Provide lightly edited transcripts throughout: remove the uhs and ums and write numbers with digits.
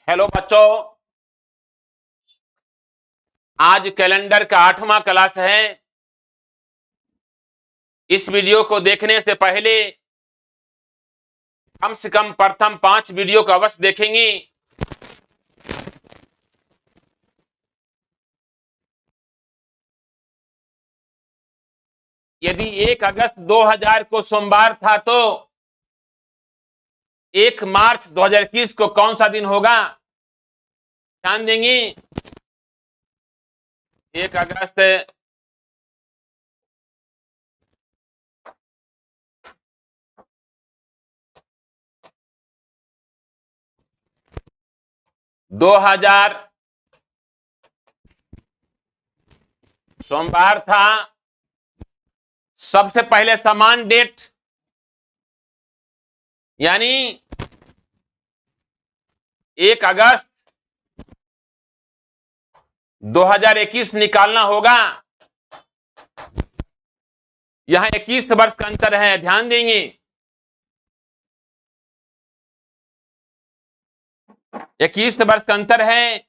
Hello बच्चों, आज calendar का 8वां क्लास है। इस वीडियो को देखने से पहले कम से कम प्रथम 5 वीडियो को अवश्य देखेंगे। यदि 1 अगस्त 2000 को सोमवार था तो 1 मार्च 2021 को कौन सा दिन होगा? ध्यान देंगे। 1 अगस्त 2000 सोमवार था। सबसे पहले समान डेट यानी 1 अगस्त 2021 निकालना होगा। यहां 21 वर्ष का अंतर है, ध्यान देंगे। 21 वर्ष का अंतर है।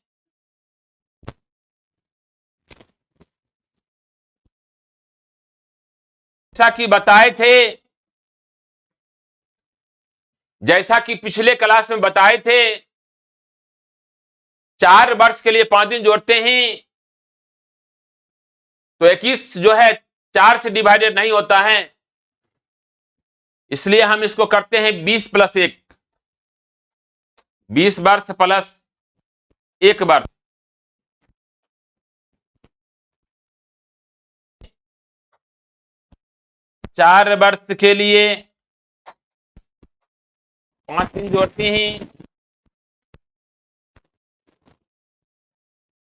जैसा कि पिछले क्लास में बताए थे, 4 वर्ष के लिए 5 दिन जोड़ते हैं तो 21 जो है 4 से डिवाइडेड नहीं होता है, इसलिए हम इसको करते हैं 20 + 1, 20 वर्ष प्लस 1 वर्ष। 4 वर्ष के लिए 5 दिन जोड़ते हैं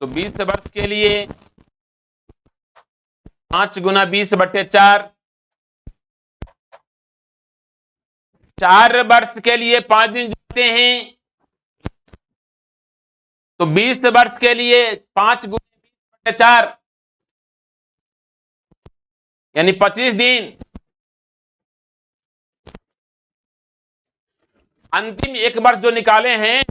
तो 20 वर्ष के लिए 5 × 20/4। 4 वर्ष के लिए 5 दिन जोड़ते हैं तो 20 वर्ष के लिए 5 × 20/4 यानी 25 दिन। अंतिम 1 वर्ष जो निकाले हैं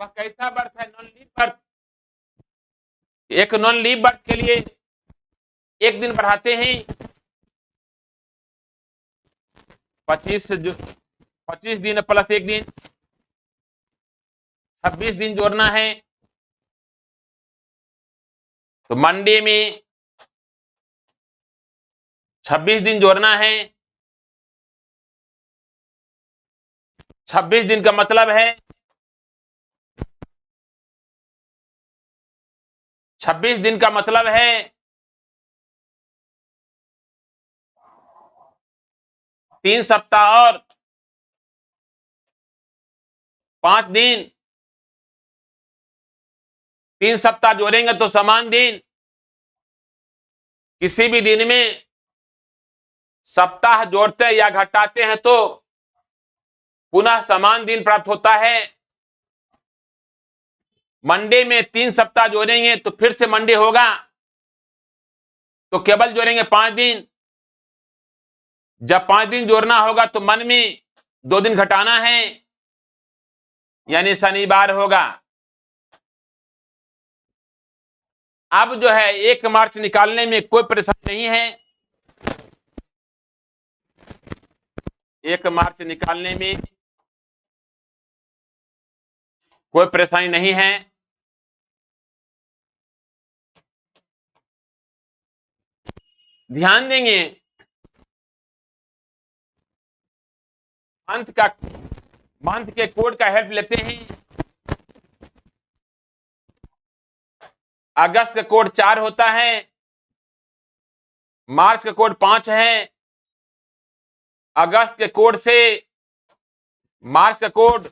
वह कैसा वर्ष है? नॉन लीप वर्ष। एक नॉन लीप वर्ष के लिए 1 दिन बढ़ाते हैं। 25 दिन प्लस 1 दिन 26 दिन जोड़ना है। तो मंडे में 26 दिन जोड़ना है। 26 दिन का मतलब है 26 दिन का मतलब है 3 सप्ताह और 5 दिन। 3 सप्ताह जोड़ेंगे तो समान दिन। किसी भी दिन में सप्ताह जोड़ते या घटाते हैं तो पुनः समान दिन प्राप्त होता है। मंडे में 3 सप्ताह जोड़ेंगे तो फिर से मंडे होगा, तो केवल जोड़ेंगे 5 दिन। जब 5 दिन जोड़ना होगा तो मन में 2 दिन घटाना है यानी शनिवार होगा। अब जो है 1 मार्च निकालने में कोई परेशानी नहीं है। 1 मार्च निकालने में कोई परेशानी नहीं है। ध्यान देंगे, मंथ के कोड का हेल्प लेते हैं। अगस्त का कोड 4 होता है, मार्च का कोड 5 है। अगस्त के कोड से मार्च का कोड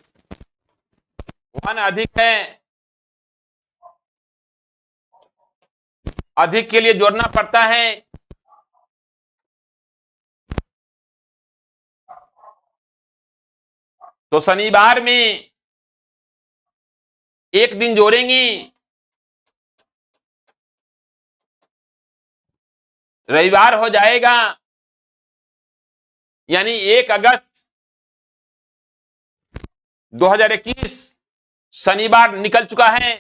1 अधिक है। अधिक के लिए जोड़ना पड़ता है। तो शनिवार में 1 दिन जोड़ेंगे, रविवार हो जाएगा यानी 1 अगस्त 2021 शनिवार निकल चुका है।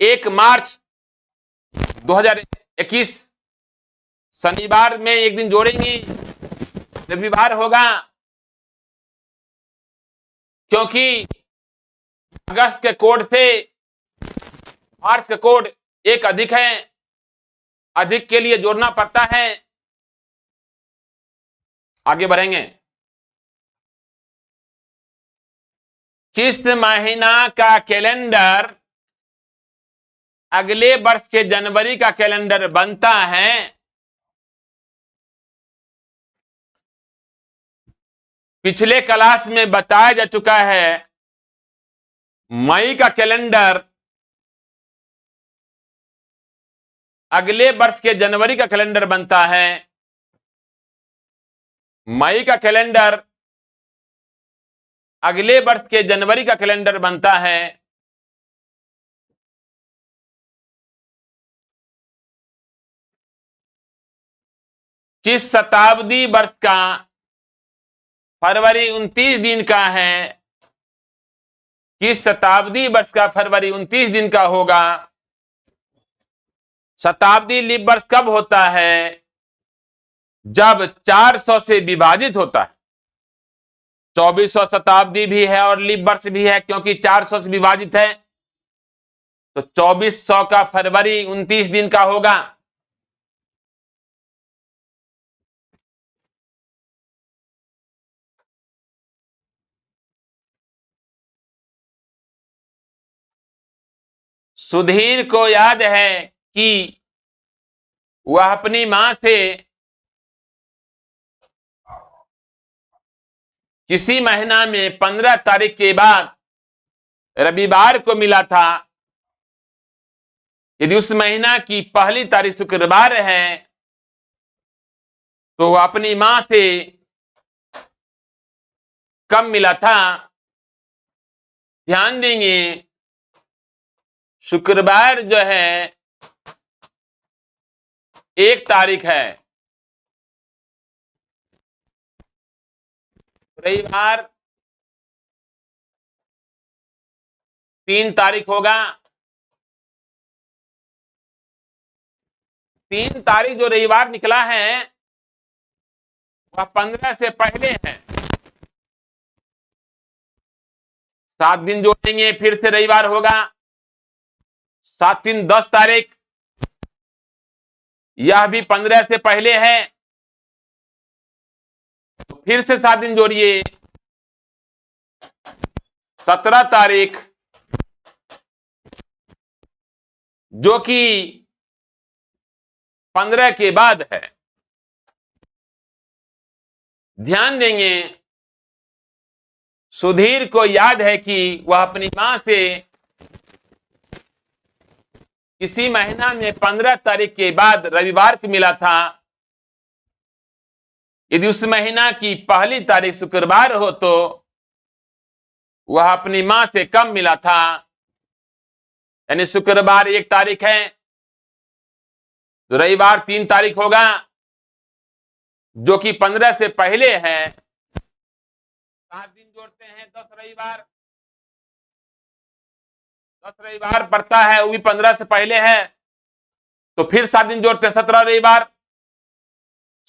1 मार्च 2021 शनिवार में एक दिन जोड़ेंगे, रविवार होगा, क्योंकि अगस्त के कोड से मार्च का कोड एक अधिक है, अधिक के लिए जोड़ना पड़ता है। आगे बढ़ेंगे। किस महीना का कैलेंडर अगले वर्ष के जनवरी का कैलेंडर बनता है? पिछले क्लास में बताया जा चुका है, मई का कैलेंडर अगले वर्ष के जनवरी का कैलेंडर बनता है। मई का कैलेंडर अगले वर्ष के जनवरी का कैलेंडर बनता है। किस शताब्दी वर्ष का फरवरी 29 दिन का है? किस शताब्दी वर्ष का फरवरी 29 दिन का होगा? शताब्दी लीप वर्ष कब होता है? जब 400 से विभाजित होता है। 2400 शताब्दी भी है और लीप वर्ष भी है, क्योंकि 400 से विभाजित है, तो 2400 का फरवरी 29 दिन का होगा। सुधीर को याद है कि वह अपनी मां से किसी महीना में 15 तारीख के बाद रविवार को मिला था। यदि उस महीना की पहली तारीख शुक्रवार है तो वह अपनी मां से कब मिला था? ध्यान देंगे, शुक्रवार जो है 1 तारीख है, रविवार 3 तारीख होगा। 3 तारीख जो रविवार निकला है वह 15 से पहले है। 7 दिन जोड़ेंगे, फिर से रविवार होगा। 7 दिन 10 तारीख, यह भी 15 से पहले है, तो फिर से 7 दिन जोड़िए, 17 तारीख, जो कि 15 के बाद है। ध्यान देंगे, सुधीर को याद है कि वह अपनी मां से किसी महीना में 15 तारीख के बाद रविवार को मिला था। यदि उस महीना की पहली तारीख शुक्रवार हो तो वह अपनी मां से कब मिला था? यानी शुक्रवार 1 तारीख है तो रविवार 3 तारीख होगा, जो कि 15 से पहले है। 7 दिन जोड़ते हैं, 10 रविवार, 10 रविवार पड़ता है, वो भी 15 से पहले है, तो फिर 7 दिन जोड़ते हैं, 17 रविवार,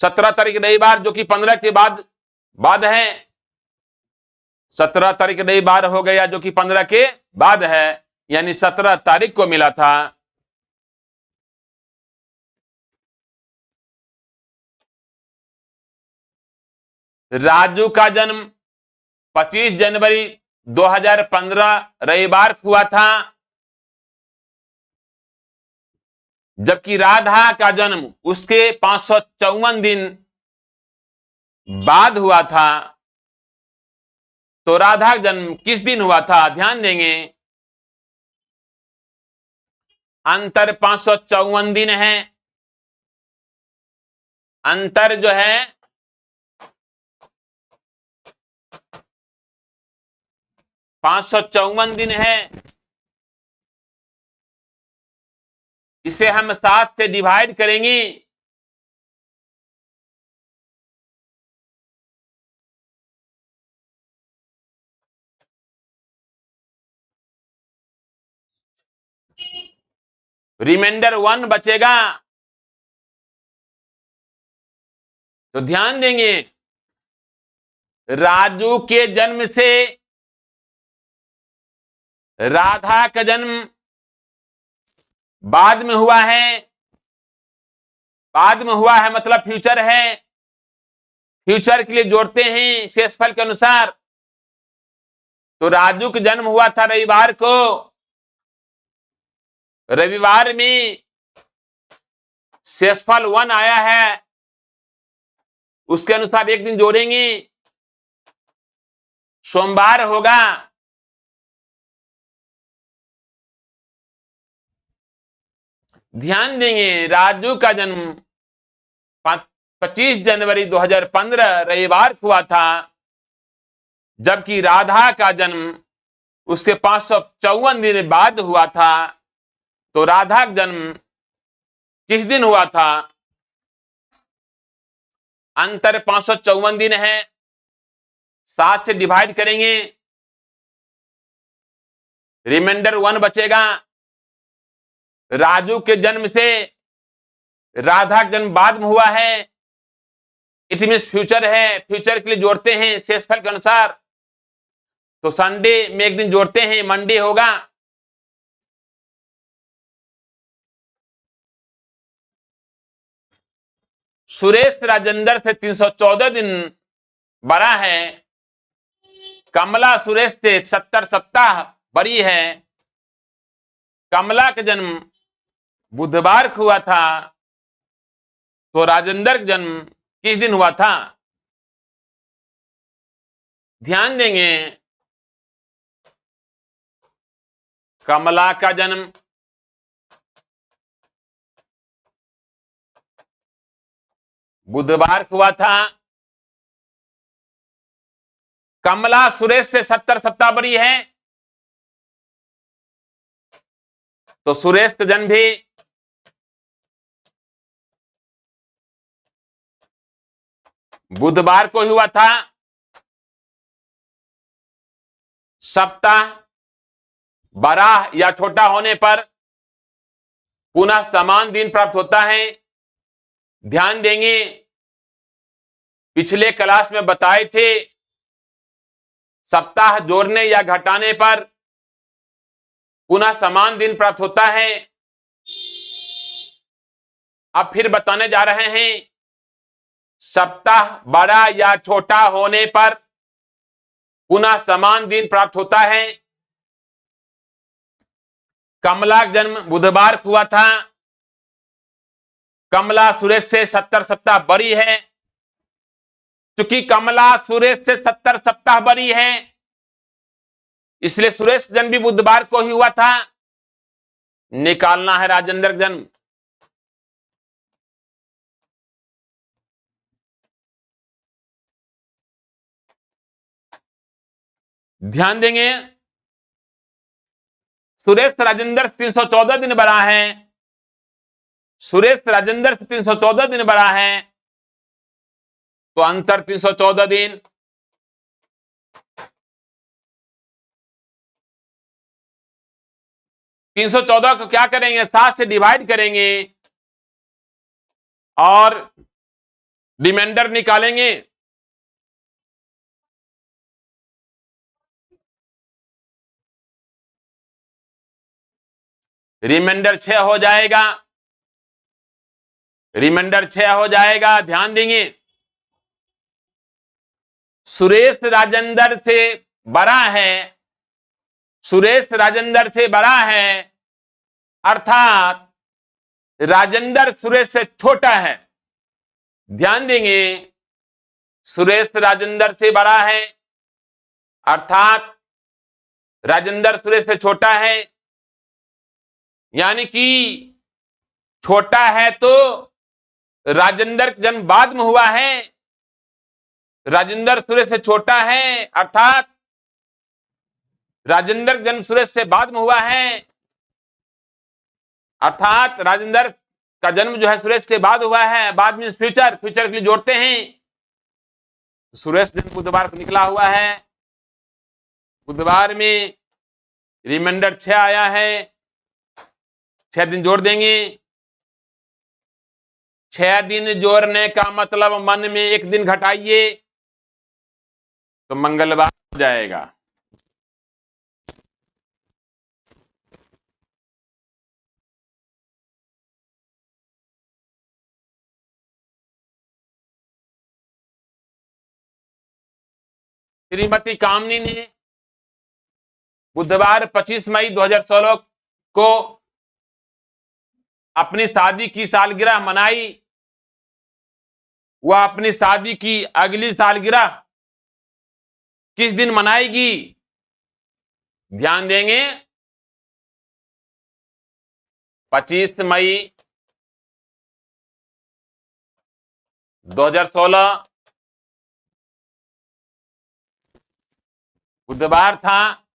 17 तारीख रविवार, जो कि 15 के बाद है। 17 तारीख रविवार हो गया, जो कि 15 के बाद है, यानी 17 तारीख को मिला था। राजू का जन्म 25 जनवरी 2015 रविवार को हुआ था, जबकि राधा का जन्म उसके 554 दिन बाद हुआ था। तो राधा का जन्म किस दिन हुआ था? ध्यान देंगे, अंतर 554 दिन है। अंतर जो है 554 दिन है। इसे हम 7 से डिवाइड करेंगे, रिमाइंडर 1 बचेगा। तो ध्यान देंगे, राजू के जन्म से राधा का जन्म बाद में हुआ है। बाद में हुआ है मतलब फ्यूचर है। फ्यूचर के लिए जोड़ते हैं शेषफल के अनुसार। तो राजू का जन्म हुआ था रविवार को। रविवार में शेषफल 1 आया है, उसके अनुसार एक दिन जोड़ेंगे, सोमवार होगा। ध्यान देंगे, राजू का जन्म 25 जनवरी 2015 रविवार को हुआ था, जबकि राधा का जन्म उसके 554 दिन बाद हुआ था। तो राधा का जन्म किस दिन हुआ था? अंतर 554 दिन है, 7 से डिवाइड करेंगे, रिमाइंडर 1 बचेगा। राजू के जन्म से राधा का जन्म बाद में हुआ है, इट मीन्स फ्यूचर है। फ्यूचर के लिए जोड़ते हैं शेषफल के अनुसार। तो संडे में एक दिन जोड़ते हैं, मंडे होगा। सुरेश राजेंद्र से 314 दिन बड़ा है। कमला सुरेश से 70 सप्ताह बड़ी है। कमला का जन्म बुधवार को हुआ था, तो राजेंद्र का जन्म किस दिन हुआ था? ध्यान देंगे, कमला का जन्म बुधवार को हुआ था। कमला सुरेश से 70 सप्ताह बड़ी है, तो सुरेश का जन्म भी बुधवार को हुआ था। सप्ताह बड़ा या छोटा होने पर पुनः समान दिन प्राप्त होता है। ध्यान देंगे, पिछले क्लास में बताए थे, सप्ताह जोड़ने या घटाने पर पुनः समान दिन प्राप्त होता है। अब फिर बताने जा रहे हैं, सप्ताह बड़ा या छोटा होने पर पुनः समान दिन प्राप्त होता है। कमला का जन्म बुधवार को हुआ था। कमला सुरेश से 70 सप्ताह बड़ी है। चूंकि कमला सुरेश से 70 सप्ताह बड़ी है, इसलिए सुरेश का जन्म भी बुधवार को ही हुआ था। निकालना है राजेंद्र का जन्म। ध्यान देंगे, सुरेश राजेंद्र 314 दिन बड़ा है। सुरेश राजेंद्र से 314 दिन बड़ा है, तो अंतर 314 दिन। तीन सौ चौदह को क्या करेंगे? 7 से डिवाइड करेंगे और रिमाइंडर निकालेंगे। रिमाइंडर 6 हो जाएगा। रिमाइंडर 6 हो जाएगा। ध्यान देंगे, सुरेश राजेंद्र से बड़ा है। सुरेश राजेंद्र से बड़ा है, अर्थात राजेंद्र सुरेश से छोटा है। ध्यान देंगे, सुरेश राजेंद्र से बड़ा है, अर्थात राजेंद्र सुरेश से छोटा है। यानी कि छोटा है तो राजेंद्र का जन्म बाद में हुआ है, राजेंद्र सुरेश से छोटा है, अर्थात राजेंद्र का जन्म सुरेश से बाद में हुआ है, अर्थात राजेंद्र का जन्म जो है सुरेश के बाद हुआ है। बाद में फ्यूचर, फ्यूचर के लिए जोड़ते हैं। सुरेश जन्म बुधवार को निकला हुआ है। बुधवार में रिमाइंडर 6 आया है। 6 दिन जोड़ देंगे। 6 दिन जोड़ने का मतलब मन में 1 दिन घटाइए तो मंगलवार हो जाएगा। श्रीमती कामनी ने बुधवार 25 मई 2016 को अपनी शादी की सालगिरह मनाई। वह अपनी शादी की अगली सालगिरह किस दिन मनाएगी? ध्यान देंगे। 25 मई 2016 बुधवार था।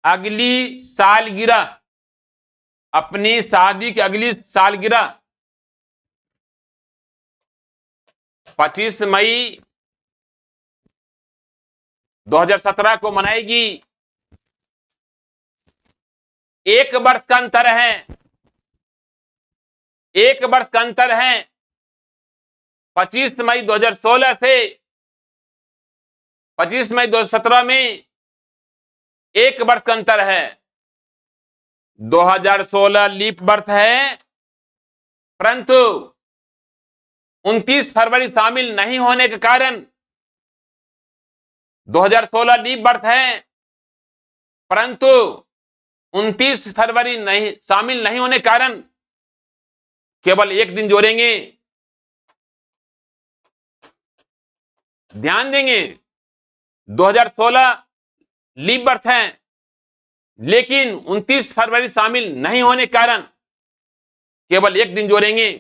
अगली सालगिरह, अपनी शादी की अगली सालगिरह 25 मई 2017 को मनाएगी। 1 वर्ष का अंतर है, 1 वर्ष का अंतर है। 25 मई 2016 से 25 मई 2017 में 1 वर्ष का अंतर है। 2016 लीप वर्ष है, परंतु 29 फरवरी शामिल नहीं होने के कारण 2016 लीप वर्ष है, परंतु 29 फरवरी नहीं शामिल नहीं होने के कारण केवल 1 दिन जोड़ेंगे। ध्यान देंगे, 2016 लीप वर्ष है, लेकिन 29 फरवरी शामिल नहीं होने के कारण केवल 1 दिन जोड़ेंगे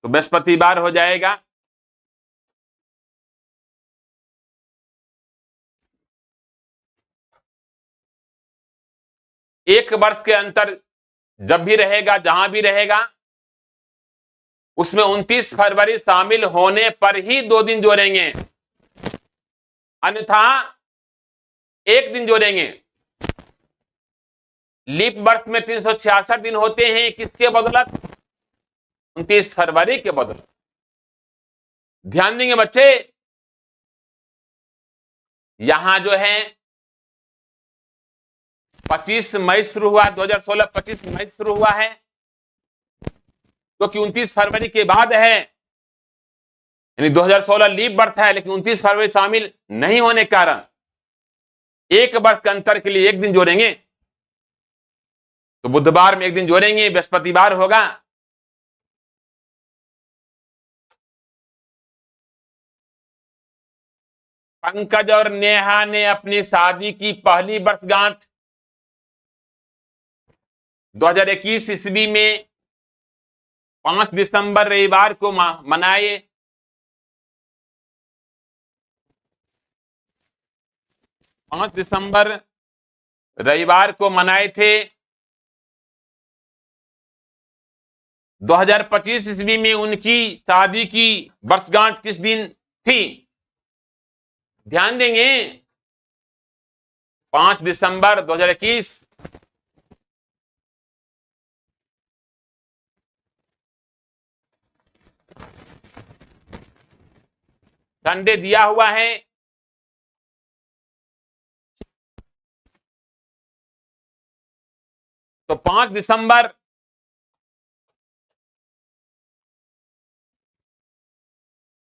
तो बृहस्पतिवार हो जाएगा। एक वर्ष के अंतर जब भी रहेगा, जहां भी रहेगा, उसमें 29 फरवरी शामिल होने पर ही 2 दिन जोड़ेंगे, अन्यथा 1 दिन जोड़ेंगे। लीप वर्ष में 366 दिन होते हैं, किसके बदौलत? 29 फरवरी के बदौलत। ध्यान देंगे बच्चे, यहां जो है 25 मई शुरू हुआ, 2016 25 मई शुरू हुआ है, क्योंकि 29 फरवरी के बाद है, यानी 2016 लीप वर्ष है, लेकिन 29 फरवरी शामिल नहीं होने के कारण 1 वर्ष के अंतर के लिए 1 दिन जोड़ेंगे। तो बुधवार में 1 दिन जोड़ेंगे, बृहस्पतिवार होगा। पंकज और नेहा ने अपनी शादी की पहली वर्षगांठ 2021 ईस्वी में 5 दिसंबर रविवार को मनाए। 5 दिसंबर रविवार को मनाए थे। 2025 ईस्वी में उनकी शादी की वर्षगांठ किस दिन थी? ध्यान देंगे, 5 दिसंबर 2021। संडे दिया हुआ है, तो 5 दिसंबर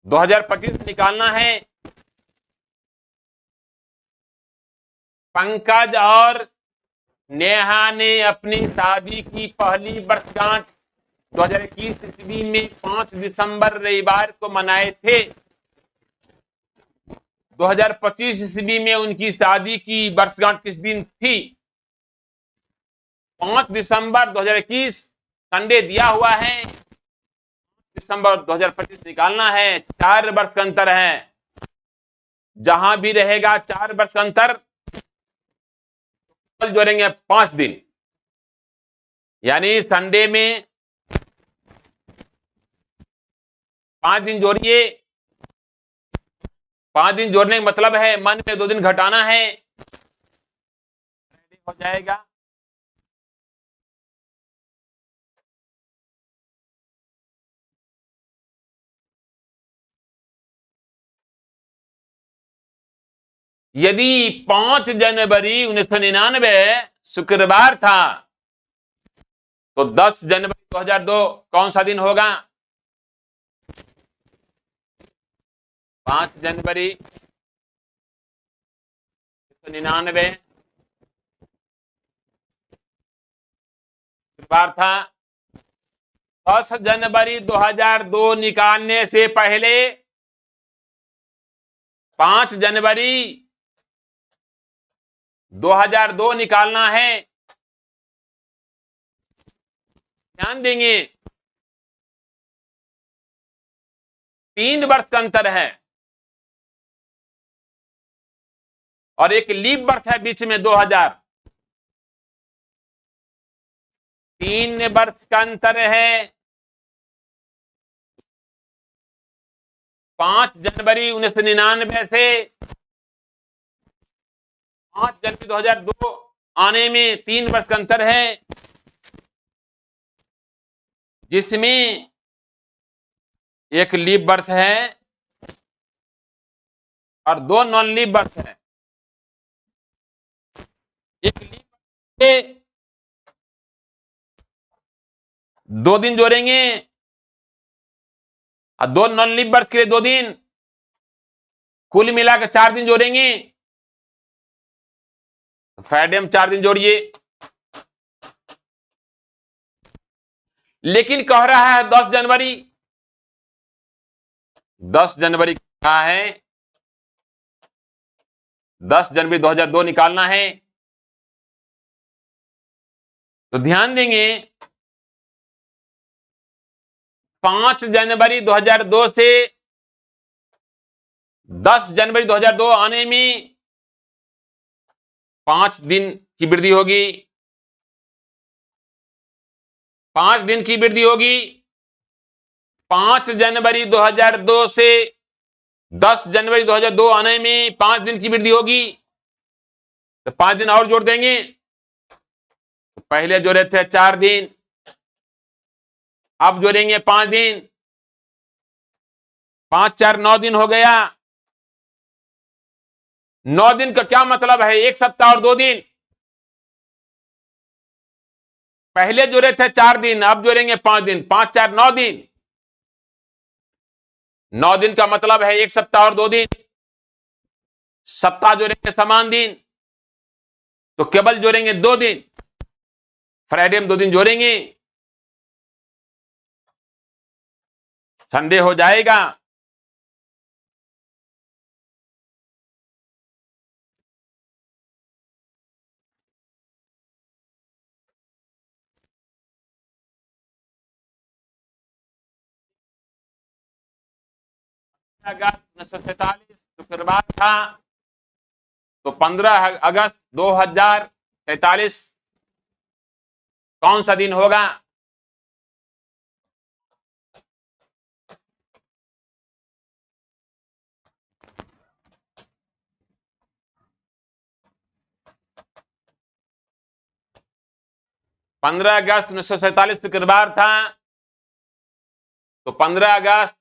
2025 निकालना है। पंकज और नेहा ने अपनी शादी की पहली वर्षगांठ 2021 ईस्वी में 5 दिसंबर रविवार को मनाए थे। 2025 ईस्वी में उनकी शादी की वर्षगांठ किस दिन थी? 5 दिसंबर 2021 संडे दिया हुआ है, दिसंबर 2025 निकालना है। 4 वर्ष का अंतर है, जहां भी रहेगा 4 वर्ष का अंतर, कल जोड़ेंगे 5 दिन, यानी संडे में 5 दिन जोड़िए, 5 दिन जोड़ने का मतलब है मन में 2 दिन घटाना है, हो जाएगा। यदि 5 जनवरी 1999 शुक्रवार था तो 10 जनवरी 2002 कौन सा दिन होगा? 5 जनवरी 1999 शुक्रवार था। 10 जनवरी 2002 निकालने से पहले 5 जनवरी 2002 निकालना है। ध्यान देंगे 3 वर्ष का अंतर है और एक लीप वर्ष है बीच में 2000। 3 वर्ष का अंतर है। 5 जनवरी 1999 से 5 जनवरी 2002 आने में 3 वर्ष का अंतर है, जिसमें एक लीप वर्ष है और 2 नॉन लीप वर्ष है। एक लीप के 2 दिन जोड़ेंगे और 2 नॉन लीप वर्ष के लिए 2 दिन, कुल मिलाकर 4 दिन जोड़ेंगे। फ्राइडे 4 दिन जोड़िए, लेकिन कह रहा है 10 जनवरी। 10 जनवरी कहा है, 10 जनवरी 2002 निकालना है। तो ध्यान देंगे 5 जनवरी 2002 से 10 जनवरी 2002 आने में 5 दिन की वृद्धि होगी। 5 दिन की वृद्धि होगी। 5 जनवरी 2002 से 10 जनवरी 2002 आने में 5 दिन की वृद्धि होगी, तो 5 दिन और जोड़ देंगे। तो पहले जोड़े थे 4 दिन, अब जोड़ेंगे 5 दिन। 5 4 9 दिन हो गया। 9 दिन का क्या मतलब है? 1 सप्ताह और 2 दिन। पहले जोड़े थे 4 दिन, अब जोड़ेंगे 5 दिन। 5 4 9 दिन। 9 दिन का मतलब है 1 सप्ताह और 2 दिन। सप्ताह जोड़ेंगे समान दिन, तो केवल जोड़ेंगे 2 दिन। फ्राइडे में 2 दिन जोड़ेंगे, संडे हो जाएगा। अगस्त 1947 शुक्रवार था, तो 15 अगस्त 2043 कौन सा दिन होगा? पंद्रह अगस्त 1947 शुक्रवार था, तो 15 अगस्त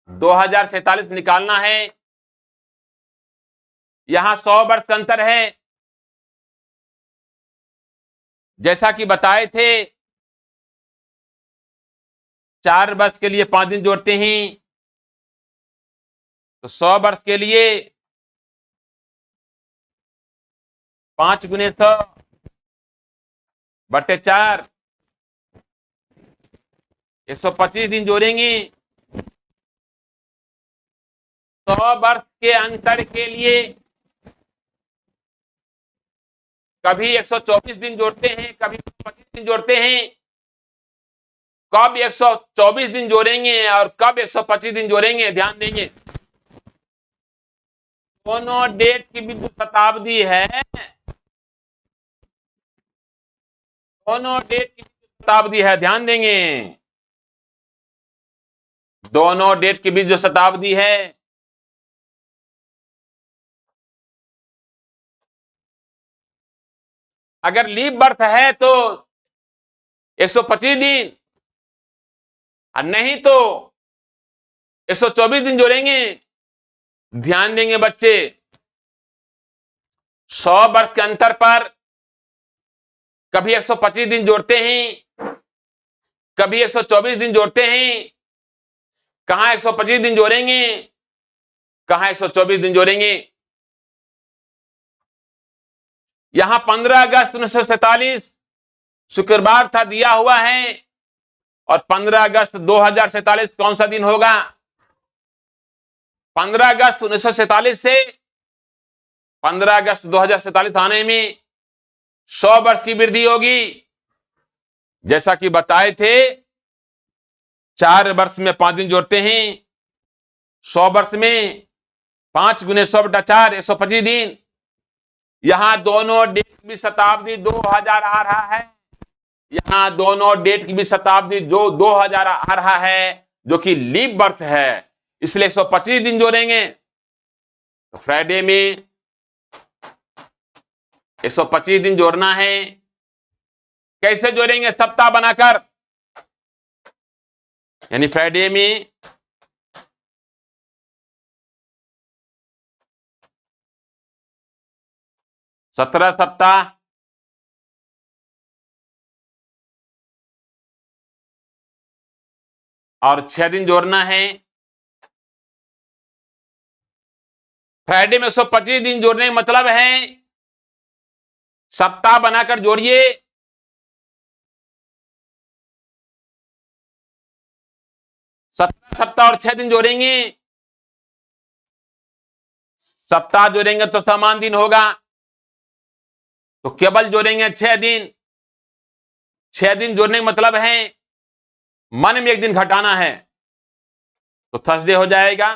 2047 निकालना है। यहां 100 वर्ष का अंतर है, जैसा कि बताए थे। 4 वर्ष के लिए 5 दिन जोड़ते हैं, तो 100 वर्ष के लिए 5 गुने 100 बटे 4, 125 दिन जोड़ेंगे। 100 वर्ष के अंतर के लिए कभी 124 दिन जोड़ते हैं, कभी 125 दिन जोड़ते हैं। कब 124 दिन जोड़ेंगे और कब 125 दिन जोड़ेंगे, ध्यान देंगे। दोनों डेट की भी जो शताब्दी है, दोनों डेट की शताब्दी है, ध्यान देंगे। दोनों डेट के बीच जो शताब्दी है, अगर लीप बर्थ है तो 125 दिन, और नहीं तो 124 दिन जोड़ेंगे। ध्यान देंगे बच्चे, 100 वर्ष के अंतर पर कभी 125 दिन जोड़ते हैं, कभी 124 दिन जोड़ते हैं। कहां 125 दिन जोड़ेंगे, कहां 124 दिन जोड़ेंगे। यहां 15 अगस्त 1947 शुक्रवार था दिया हुआ है, और 15 अगस्त 2047 कौन सा दिन होगा? 15 अगस्त 1947 से 15 अगस्त 2047 आने में 100 वर्ष की वृद्धि होगी। जैसा कि बताए थे, 4 वर्ष में 5 दिन जोड़ते हैं, 100 वर्ष में 5 गुने 100/4 125 दिन। यहां दोनों डेट की शताब्दी 2000 आ रहा है, यहां दोनों डेट की भी शताब्दी जो 2000 आ रहा है, जो कि लीप वर्ष है, इसलिए 125 दिन जोड़ेंगे। तो फ्राइडे में 125 दिन जोड़ना है। कैसे जोड़ेंगे? सप्ताह बनाकर, यानी फ्राइडे में 17 सप्ताह, और 6 दिन जोड़ना है। फ्राइडे में 125 दिन जोड़ने का मतलब है सप्ताह बनाकर जोड़िए। 17 सप्ताह और 6 दिन जोड़ेंगे। सप्ताह जोड़ेंगे तो समान दिन होगा, तो केवल जोड़ेंगे 6 दिन। 6 दिन जोड़ने का मतलब है मन में 1 दिन घटाना है, तो थर्सडे हो जाएगा।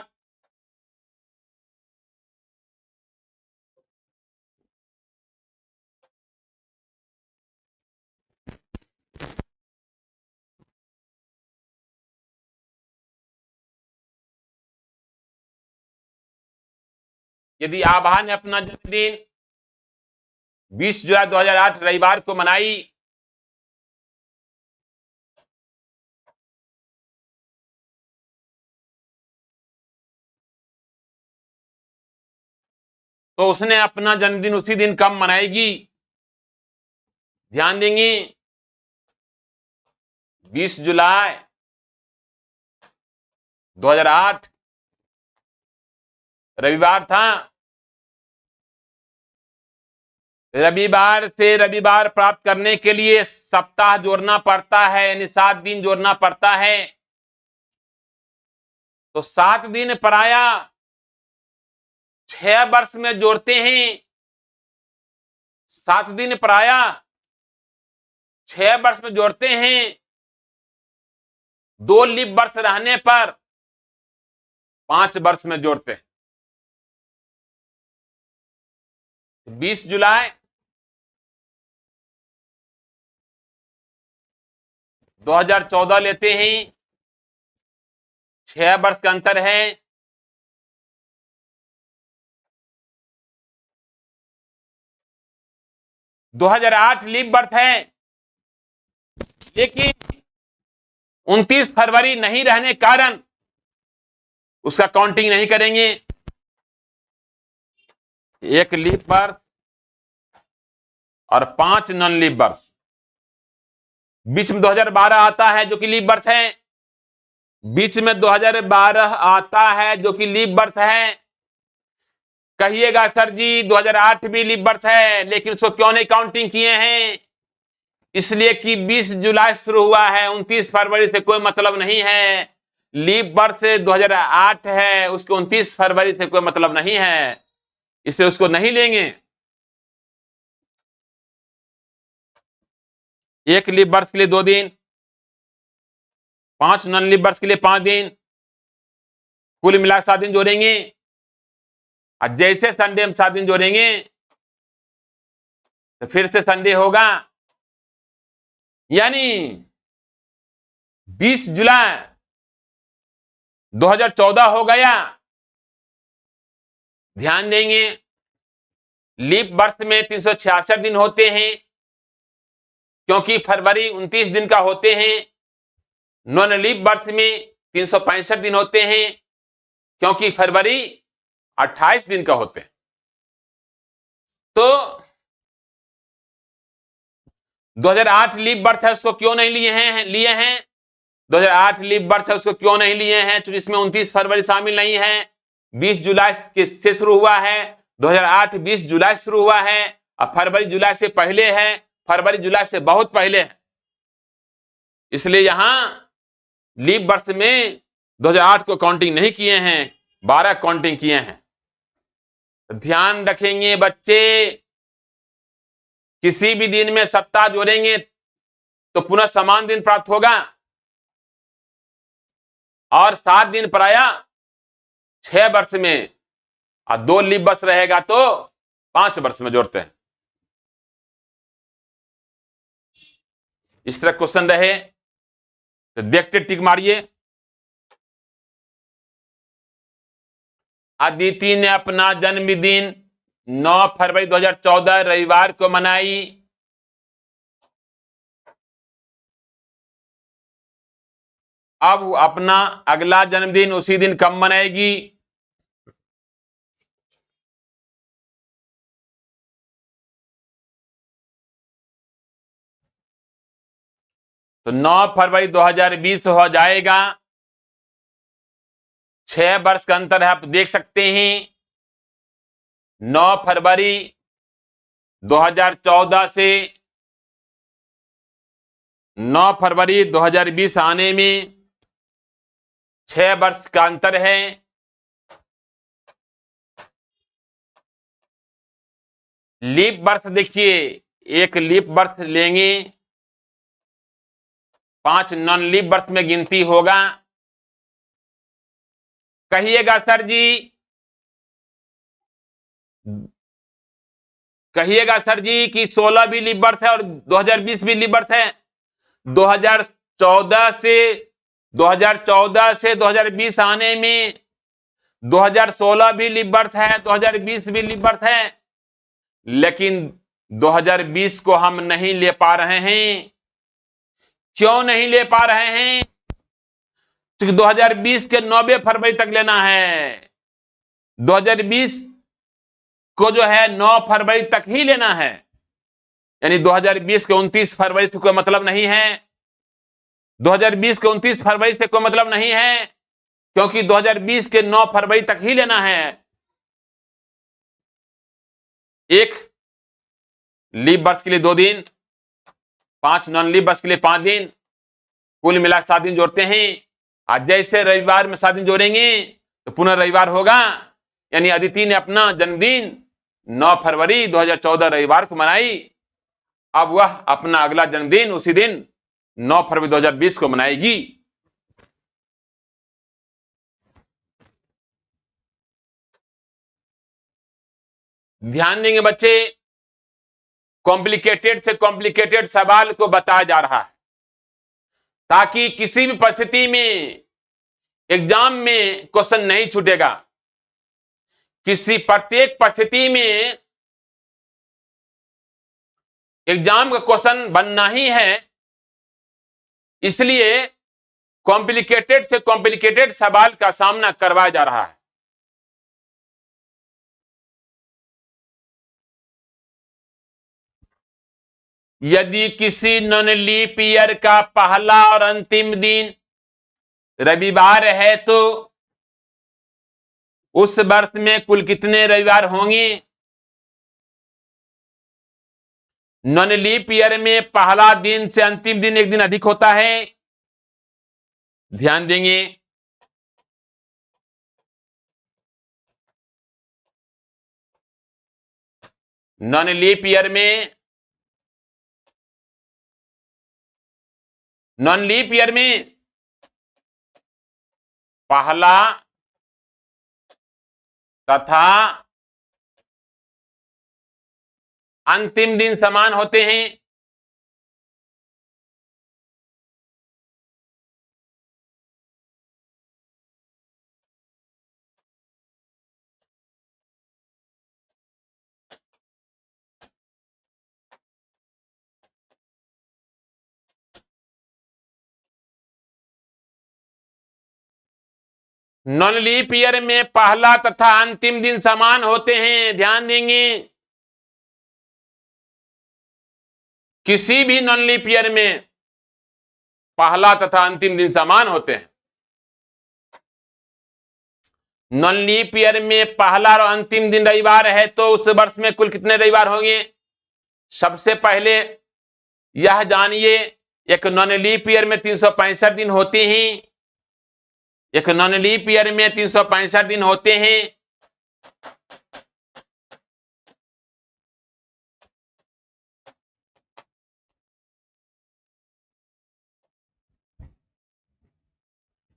यदि आभा ने अपना जन्मदिन 20 जुलाई 2008 रविवार को मनाई, तो उसने अपना जन्मदिन उसी दिन कब मनाएगी? ध्यान देंगे, 20 जुलाई 2008 रविवार था। रविवार से रविवार प्राप्त करने के लिए सप्ताह जोड़ना पड़ता है, यानी 7 दिन जोड़ना पड़ता है। तो 7 दिन पराया 6 वर्ष में जोड़ते हैं। 7 दिन पराया 6 वर्ष में जोड़ते हैं। 2 लीप वर्ष रहने पर 5 वर्ष में जोड़ते हैं। 20 जुलाई 2014 लेते हैं, 6 वर्ष का अंतर है। 2008 लीप वर्ष है, लेकिन 29 फरवरी नहीं रहने कारण उसका काउंटिंग नहीं करेंगे। 1 लीप वर्ष और 5 नॉन लीप वर्ष। बीच में 2012 आता है जो कि लीप वर्ष है। बीच में 2012 आता है जो कि लीप वर्ष है। कहिएगा सर जी 2008 भी लीप वर्ष है, लेकिन उसको क्यों नहीं काउंटिंग किए हैं? इसलिए कि 20 जुलाई शुरू हुआ है, 29 फरवरी से कोई मतलब नहीं है। लीप वर्ष 2008 है, उसको 29 फरवरी से कोई मतलब नहीं है, इसलिए उसको नहीं लेंगे। 1 लीप वर्ष के लिए 2 दिन, 5 नॉन लीप वर्ष के लिए 5 दिन, कुल मिलाकर 7 दिन जोड़ेंगे। और जैसे संडे हम 7 दिन जोड़ेंगे तो फिर से संडे होगा, यानी 20 जुलाई 2014 हो गया। ध्यान देंगे, लीप वर्ष में 366 दिन होते हैं, क्योंकि फरवरी 29 दिन का होते हैं। नॉन लीप वर्ष में 365 दिन होते हैं, क्योंकि फरवरी 28 दिन का होते हैं। तो 2008 लीप वर्ष है, उसको क्यों नहीं लिए हैं 2008 लीप वर्ष है, उसको क्यों नहीं लिए हैं? क्योंकि इसमें 29 फरवरी शामिल नहीं है। 20 जुलाई से शुरू हुआ है। 2008 20 जुलाई शुरू हुआ है, और फरवरी जुलाई से पहले है, फरवरी जुलाई से बहुत पहले है। इसलिए यहां लीप वर्ष में 2008 को काउंटिंग नहीं किए हैं, 12 काउंटिंग किए हैं। ध्यान रखेंगे बच्चे, किसी भी दिन में सप्ताह जोड़ेंगे तो पुनः समान दिन प्राप्त होगा, और 7 दिन प्राय 6 वर्ष में, और 2 लीप वर्ष रहेगा तो 5 वर्ष में जोड़ते हैं। इस तरह क्वेश्चन रहे तो देखते टिक मारिए। अदिति ने अपना जन्मदिन 9 फरवरी 2014 रविवार को मनाई। अब अपना अगला जन्मदिन उसी दिन कब मनाएगी? तो 9 फरवरी 2020 हो जाएगा। 6 वर्ष का अंतर है, आप देख सकते हैं। 9 फरवरी 2014 से 9 फरवरी 2020 आने में 6 वर्ष का अंतर है। लीप वर्ष देखिए, एक लीप वर्ष लेंगे, 5 नॉन लीप वर्ष में गिनती होगा। कहिएगा सर जी, कहिएगा सर जी कि 16 भी लीप वर्ष है और 2020 भी लीप वर्ष है। 2014 से 2020 आने में 2016 भी लीप वर्ष है, 2020 भी लीप वर्ष है, लेकिन 2020 को हम नहीं ले पा रहे हैं। क्यों नहीं ले पा रहे हैं? क्योंकि 2020 के 9 फरवरी तक लेना है। 2020 को जो है 9 फरवरी तक ही लेना है, यानी 2020 के 29 फरवरी से कोई मतलब नहीं है। 2020 के 29 फरवरी से कोई मतलब नहीं है, क्योंकि 2020 के 9 फरवरी तक ही लेना है। एक लीप वर्ष के लिए 2 दिन, 5 नॉन लीप वर्ष के लिए 5 दिन, कुल मिलाकर 7 दिन जोड़ते हैं। आज जैसे रविवार में 7 दिन जोड़ेंगे तो पुनः रविवार होगा, यानी अदिति ने अपना जन्मदिन 9 फरवरी 2014 रविवार को मनाई। अब वह अपना अगला जन्मदिन उसी दिन 9 फरवरी 2020 को मनाएगी। ध्यान देंगे बच्चे, कॉम्प्लिकेटेड से कॉम्प्लिकेटेड सवाल को बताया जा रहा है, ताकि किसी भी परिस्थिति में एग्जाम में क्वेश्चन नहीं छूटेगा। किसी प्रत्येक परिस्थिति में एग्जाम का क्वेश्चन बनना ही है, इसलिए कॉम्प्लिकेटेड से कॉम्प्लिकेटेड सवाल का सामना करवाया जा रहा है। यदि किसी नॉन लीप ईयर का पहला और अंतिम दिन रविवार है तो उस वर्ष में कुल कितने रविवार होंगे? नॉन लीप ईयर में पहला दिन से अंतिम दिन एक दिन अधिक होता है। ध्यान देंगे, नॉन लीप ईयर में पहला तथा अंतिम दिन समान होते हैं। नॉन लीप ईयर में पहला तथा अंतिम दिन समान होते हैं। ध्यान देंगे, किसी भी नॉन लीप ईयर में पहला तथा अंतिम दिन समान होते हैं। नॉन लीप ईयर में पहला और अंतिम दिन रविवार है तो उस वर्ष में कुल कितने रविवार होंगे? सबसे पहले यह जानिए, एक नॉन लीप ईयर में 365 दिन होते हैं। एक नॉन लीप ईयर में 365 दिन होते हैं।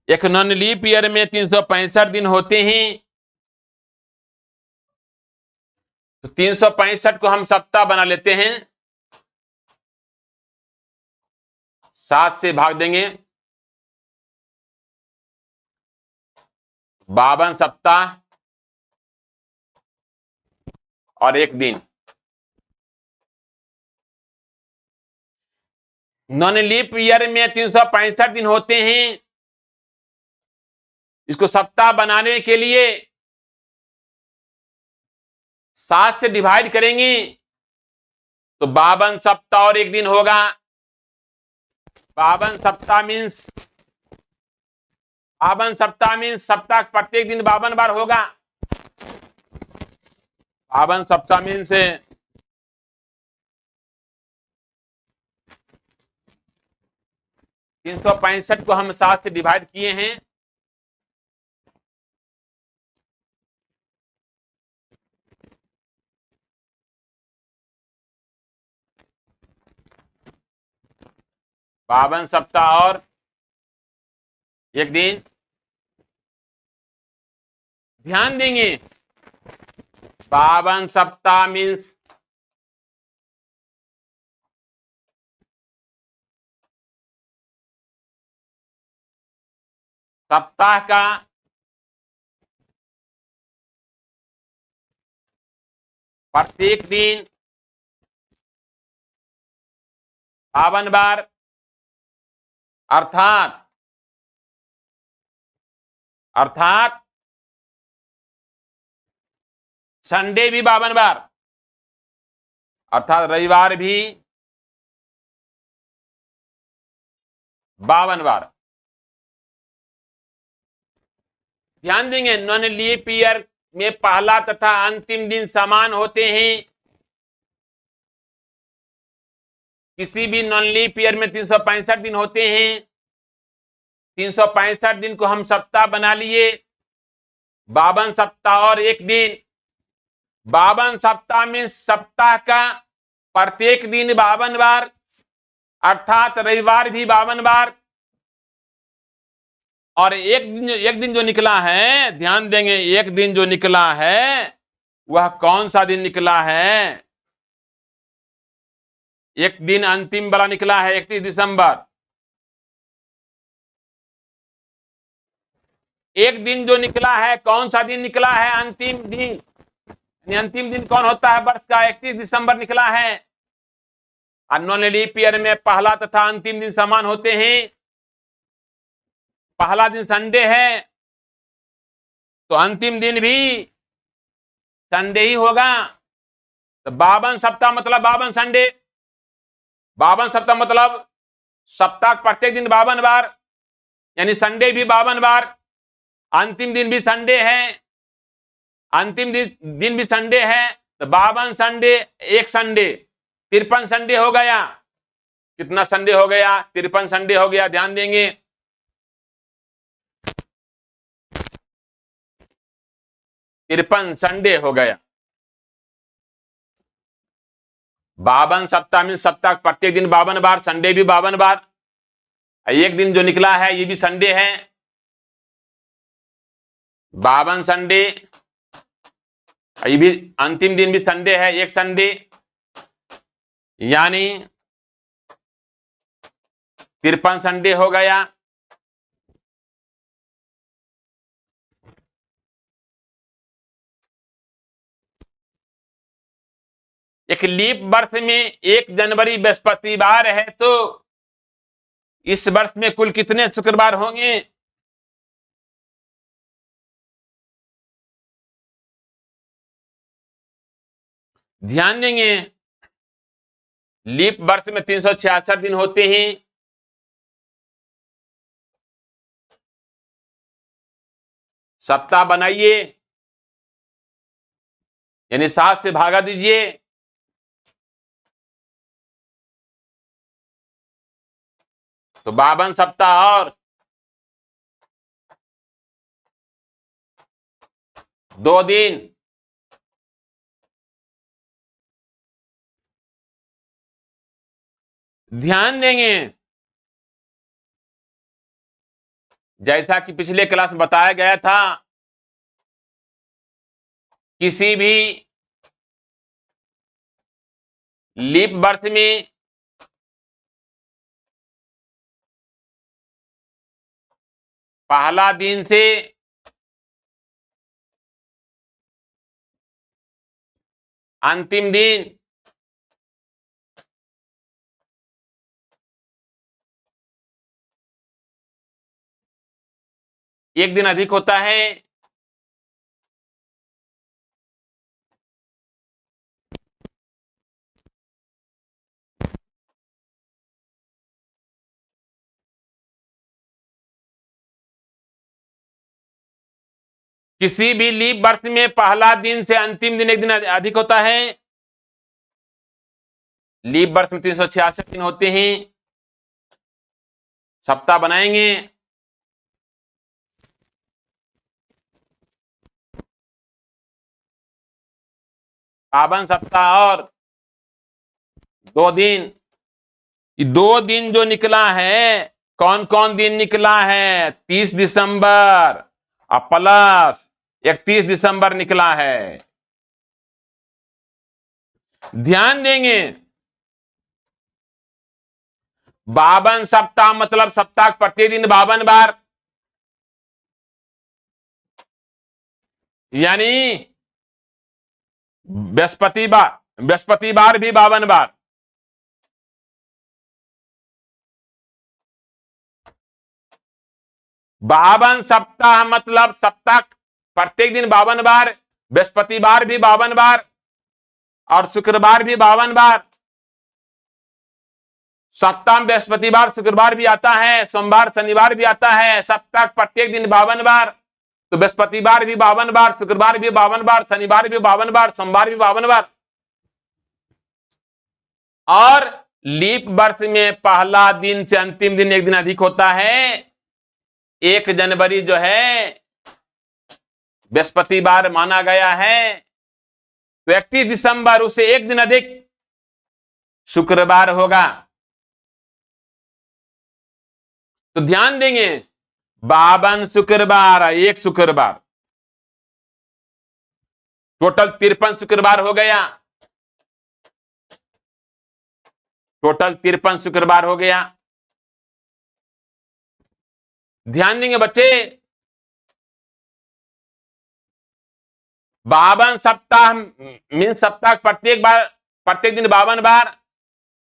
एक नॉन लीप ईयर में 365 दिन होते हैं। तो 365 को हम सप्ताह बना लेते हैं, 7 से भाग देंगे। 52 सप्ताह और एक दिन। नॉन लीप ईयर में 365 दिन होते हैं। इसको सप्ताह बनाने के लिए 7 से डिवाइड करेंगे तो 52 सप्ताह और एक दिन होगा। 52 सप्ताह मीन्स सप्ताह प्रत्येक दिन 52 बार होगा। 52 सप्ताह मीन्स 365 को हम 7 से डिवाइड किए हैं। बावन सप्ताह और एक दिन। ध्यान देंगे, 52 सप्ताह मीन्स सप्ताह का प्रत्येक दिन 52 बार, अर्थात संडे भी 52 बार, अर्थात रविवार भी 52 बार। ध्यान देंगे, नॉन लीप ईयर में पहला तथा अंतिम दिन समान होते हैं। किसी भी नॉन लीप ईयर में 365 दिन होते हैं। 365 दिन को हम सप्ताह बना लिए। 52 सप्ताह और एक दिन। 52 सप्ताह में सप्ताह का प्रत्येक दिन 52 बार, अर्थात रविवार भी 52 बार। और एक दिन जो निकला है, ध्यान देंगे, एक दिन जो निकला है वह कौन सा दिन निकला है? एक दिन अंतिम वाला निकला है, 31 दिसंबर। एक दिन जो निकला है, कौन सा दिन निकला है? अंतिम दिन। अंतिम दिन कौन होता है वर्ष का? 31 दिसंबर निकला है। नॉन लीप ईयर में पहला तथा अंतिम दिन समान होते हैं। पहला दिन संडे है तो अंतिम दिन भी संडे ही होगा। तो 52 सप्ताह मतलब 52 संडे। 52 सप्ताह मतलब सप्ताह प्रत्येक दिन 52 बार, यानी संडे भी 52 बार, अंतिम दिन भी संडे है। अंतिम दिन भी संडे है तो 52 संडे, एक संडे, 53 संडे हो गया। कितना संडे हो गया? 53 संडे हो गया। ध्यान देंगे, 53 संडे हो गया। 52 सप्ताह में सप्ताह प्रत्येक दिन 52 बार, संडे भी 52 बार। एक दिन जो निकला है ये भी संडे है। 52 संडे, ये भी अंतिम दिन भी संडे है, एक संडे, यानी 53 संडे हो गया। एक लीप वर्ष में 1 जनवरी बृहस्पतिवार है तो इस वर्ष में कुल कितने शुक्रवार होंगे? ध्यान देंगे, लीप वर्ष में 366 दिन होते हैं। सप्ताह बनाइए, यानी 7 से भागा दीजिए, तो 52 सप्ताह और 2 दिन। ध्यान देंगे, जैसा कि पिछले क्लास में बताया गया था, किसी भी लीप वर्ष में पहला दिन से अंतिम दिन एक दिन अधिक होता है। किसी भी लीप वर्ष में पहला दिन से अंतिम दिन एक दिन अधिक होता है। लीप वर्ष में 366 दिन होते हैं। सप्ताह बनाएंगे, पावन सप्ताह और 2 दिन। 2 दिन जो निकला है, कौन कौन दिन निकला है? 30 दिसंबर और प्लस 31 दिसंबर निकला है। ध्यान देंगे, 52 सप्ताह मतलब सप्ताह प्रतिदिन 52 बार, यानी बृहस्पतिवार भी 52 बार। बावन सप्ताह मतलब सप्ताह प्रत्येक दिन 52 बार, बृहस्पतिवार भी 52 बार और शुक्रवार भी 52 बार। सप्ताह में बृहस्पतिवार शुक्रवार भी आता है, सोमवार शनिवार भी आता है। सप्ताह प्रत्येक दिन 52 बार, तो बृहस्पतिवार भी 52 बार, शुक्रवार भी 52 बार, शनिवार भी 52 बार, सोमवार भी 52 बार। और लीप वर्ष में पहला दिन से अंतिम दिन एक दिन अधिक होता है। 1 जनवरी जो है बृहस्पतिवार माना गया है, तो 31 दिसंबर उसे एक दिन अधिक शुक्रवार होगा। तो ध्यान देंगे, 52 शुक्रवार, 1 शुक्रवार, टोटल 53 शुक्रवार हो गया। टोटल 53 शुक्रवार हो गया। ध्यान देंगे बच्चे, 52 सप्ताह मीन सप्ताह प्रत्येक दिन 52 बार।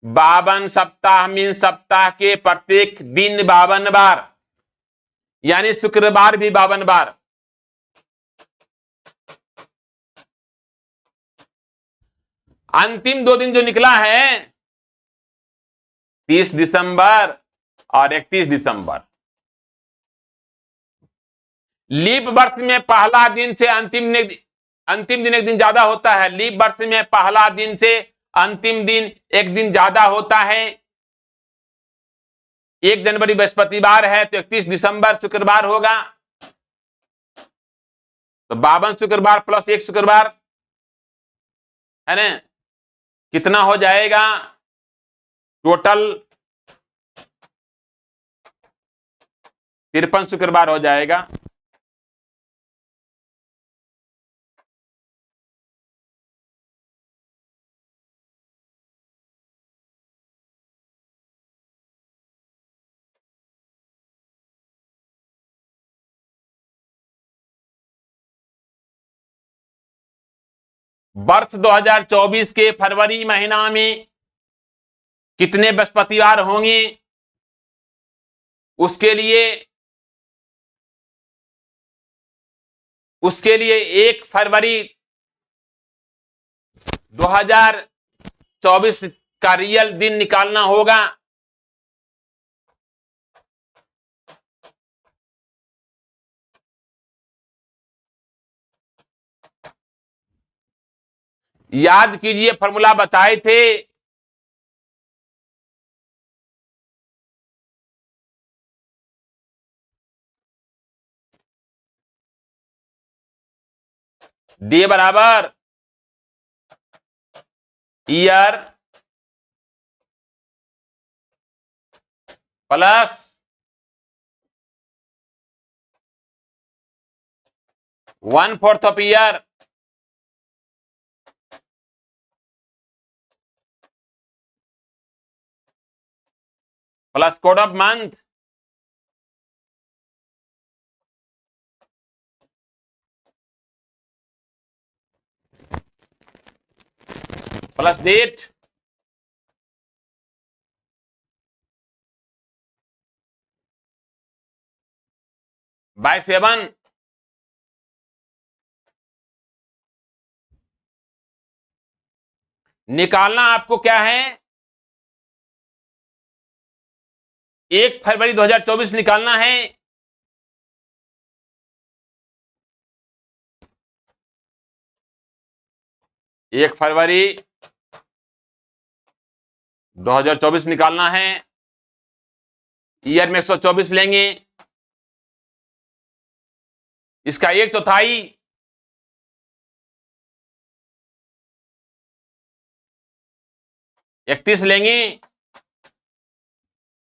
52 सप्ताह मीन सप्ताह के प्रत्येक दिन 52 बार, यानी शुक्रवार भी 52 बार। अंतिम 2 दिन जो निकला है 30 दिसंबर और 31 दिसंबर। लीप वर्ष में पहला दिन से अंतिम दिन एक दिन ज्यादा होता है। लीप वर्ष में पहला दिन से अंतिम दिन एक दिन ज्यादा होता है। 1 जनवरी बृहस्पतिवार है, तो 31 दिसंबर शुक्रवार होगा। तो 52 शुक्रवार प्लस 1 शुक्रवार है ना, कितना हो जाएगा? टोटल 53 शुक्रवार हो जाएगा। वर्ष 2024 के फरवरी महीना में कितने बृहस्पतिवार होंगे, उसके लिए 1 फरवरी 2024 का रियल दिन निकालना होगा। याद कीजिए, फॉर्मूला बताए थे। डे बराबर year plus 1/4 of year plus code of month plus date by 7। निकालना आपको क्या है, 1 फरवरी 2024 निकालना है। एक फरवरी 2024 निकालना है। ईयर में 124 लेंगे, इसका 1/4 31 लेंगे।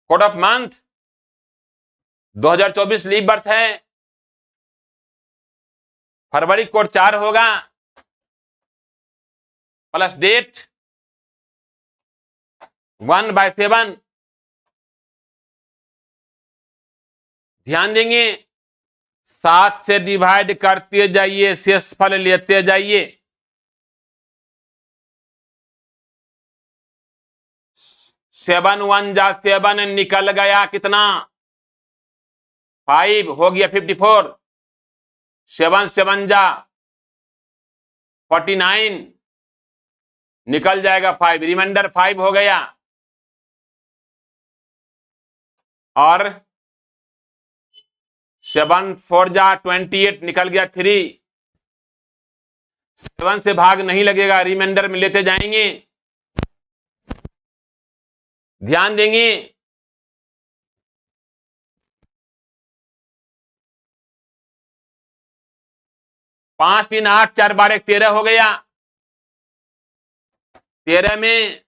कोड ऑफ मंथ 2024 लीप वर्ष है, फरवरी कोड 4 होगा प्लस डेट 1/7। ध्यान देंगे, 7 से डिवाइड करते जाइए, शेषफल लेते जाइए। 7 1 जा 7 निकल गया, कितना 5 हो गया 54। 7 7 जा 49 निकल जाएगा 5, रिमाइंडर 5 हो गया। और 7 4 जा 28 निकल गया 3। 7 से भाग नहीं लगेगा, रिमाइंडर में लेते जाएंगे। ध्यान देंगे, 5 3 8 4 12 13 हो गया। 13 में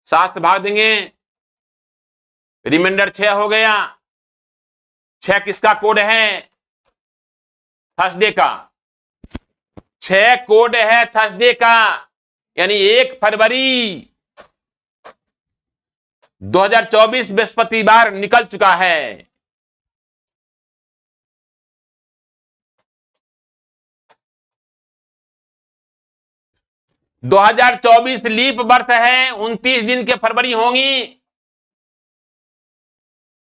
7 से भाग देंगे, रिमाइंडर 6 हो गया। 6 किसका कोड है, थर्सडे का। 6 कोड है थर्सडे का, यानी 1 फरवरी 2024 बृहस्पतिवार निकल चुका है। दो 2024 लीप वर्ष है, 29 दिन के फरवरी होंगी,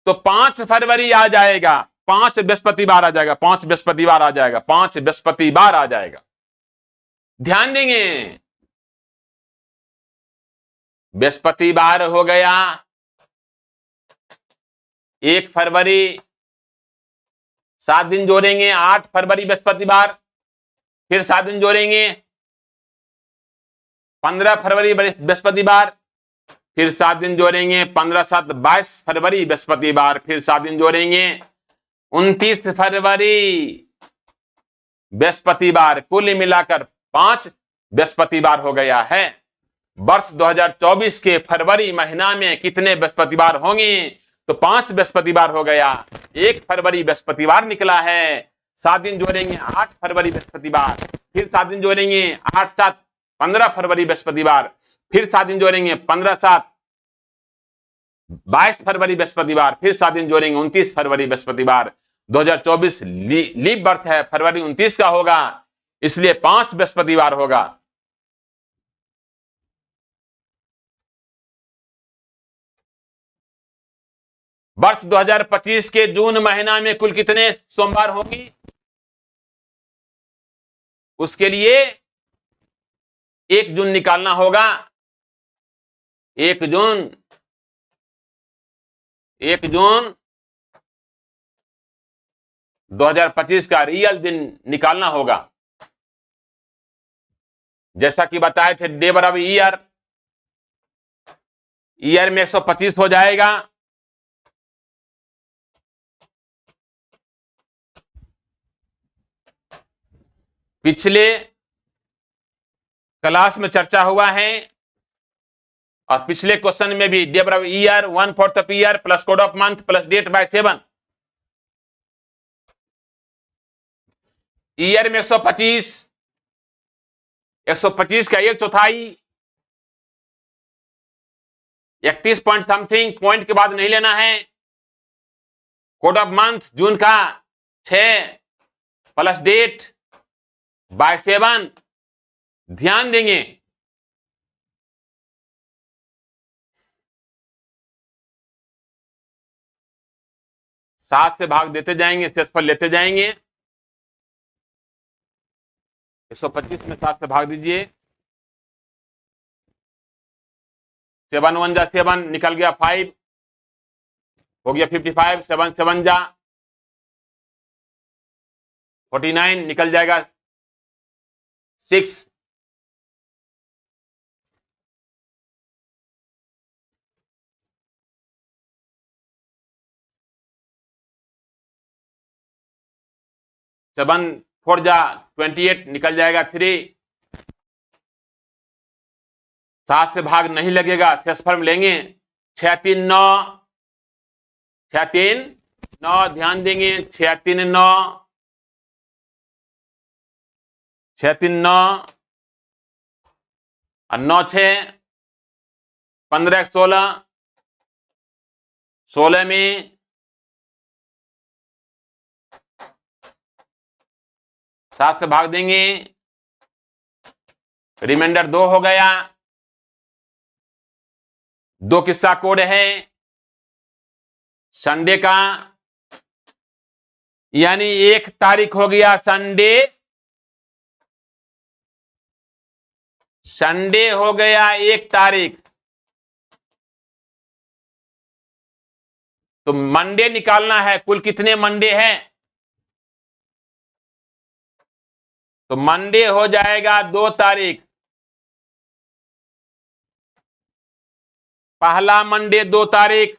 तो 5 फरवरी आ जाएगा। 5 बृहस्पतिवार आ जाएगा, 5 बृहस्पतिवार आ जाएगा, 5 बृहस्पतिवार आ जाएगा। ध्यान देंगे, बृहस्पतिवार हो गया 1 फरवरी, 7 दिन जोड़ेंगे 8 फरवरी बृहस्पतिवार, फिर 7 दिन जोड़ेंगे 15 फरवरी बृहस्पतिवार, फिर 7 दिन जोड़ेंगे 15 7 22 फरवरी बृहस्पतिवार, फिर 7 दिन जोड़ेंगे 29 फरवरी बृहस्पतिवार। कुल मिलाकर 5 बृहस्पतिवार हो गया है। वर्ष 2024 के फरवरी महीना में कितने बृहस्पतिवार होंगे, तो 5 बृहस्पतिवार हो गया। 1 फरवरी बृहस्पतिवार निकला है, 7 दिन जोड़ेंगे 8 फरवरी बृहस्पतिवार, फिर 7 दिन जोड़ेंगे 8 7 15 फरवरी बृहस्पतिवार, फिर 7 दिन जोड़ेंगे 15 7 22 फरवरी बृहस्पतिवार, फिर 7 दिन जोड़ेंगे 29 फरवरी बृहस्पतिवार। 2024 लीप वर्ष है, फरवरी 29 का होगा, इसलिए 5 बृहस्पतिवार होगा। वर्ष 2025 के जून महीना में कुल कितने सोमवार होंगी, उसके लिए 1 जून निकालना होगा। 1 जून 2025 का रियल दिन निकालना होगा। जैसा कि बताए थे, डे बराबर ईयर, ईयर में 125 हो जाएगा। पिछले क्लास में चर्चा हुआ है और पिछले क्वेश्चन में भी डे बराबर year, 1/4 of year plus code of month plus date by 7। Year में 125, 125 का 1/4, 31 पॉइंट समथिंग, पॉइंट के बाद नहीं लेना है। कोड ऑफ मंथ जून का 6 प्लस डेट बाय 7। ध्यान देंगे, सात से भाग देते जाएंगे, शेषफल लेते जाएंगे। 125 में 7 से भाग दीजिए। 7 1 जा 7, निकल गया 5, हो गया 55। 7 7 जा 49, निकल जाएगा 6। सेवन 4 जा 28, निकल जाएगा 3। 7 से भाग नहीं लगेगा, शेषफल लेंगे। 6 3 9, 6 3 9, ध्यान देंगे। 6 3 9, 6 3 9 और 9 6 15 16, 16 में 7 से भाग देंगे, रिमाइंडर 2 हो गया। 2 किसका कोड है? संडे का, यानी 1 तारीख हो गया संडे। संडे हो गया 1 तारीख। तो मंडे निकालना है, कुल कितने मंडे हैं। तो मंडे हो जाएगा 2 तारीख। पहला मंडे 2 तारीख।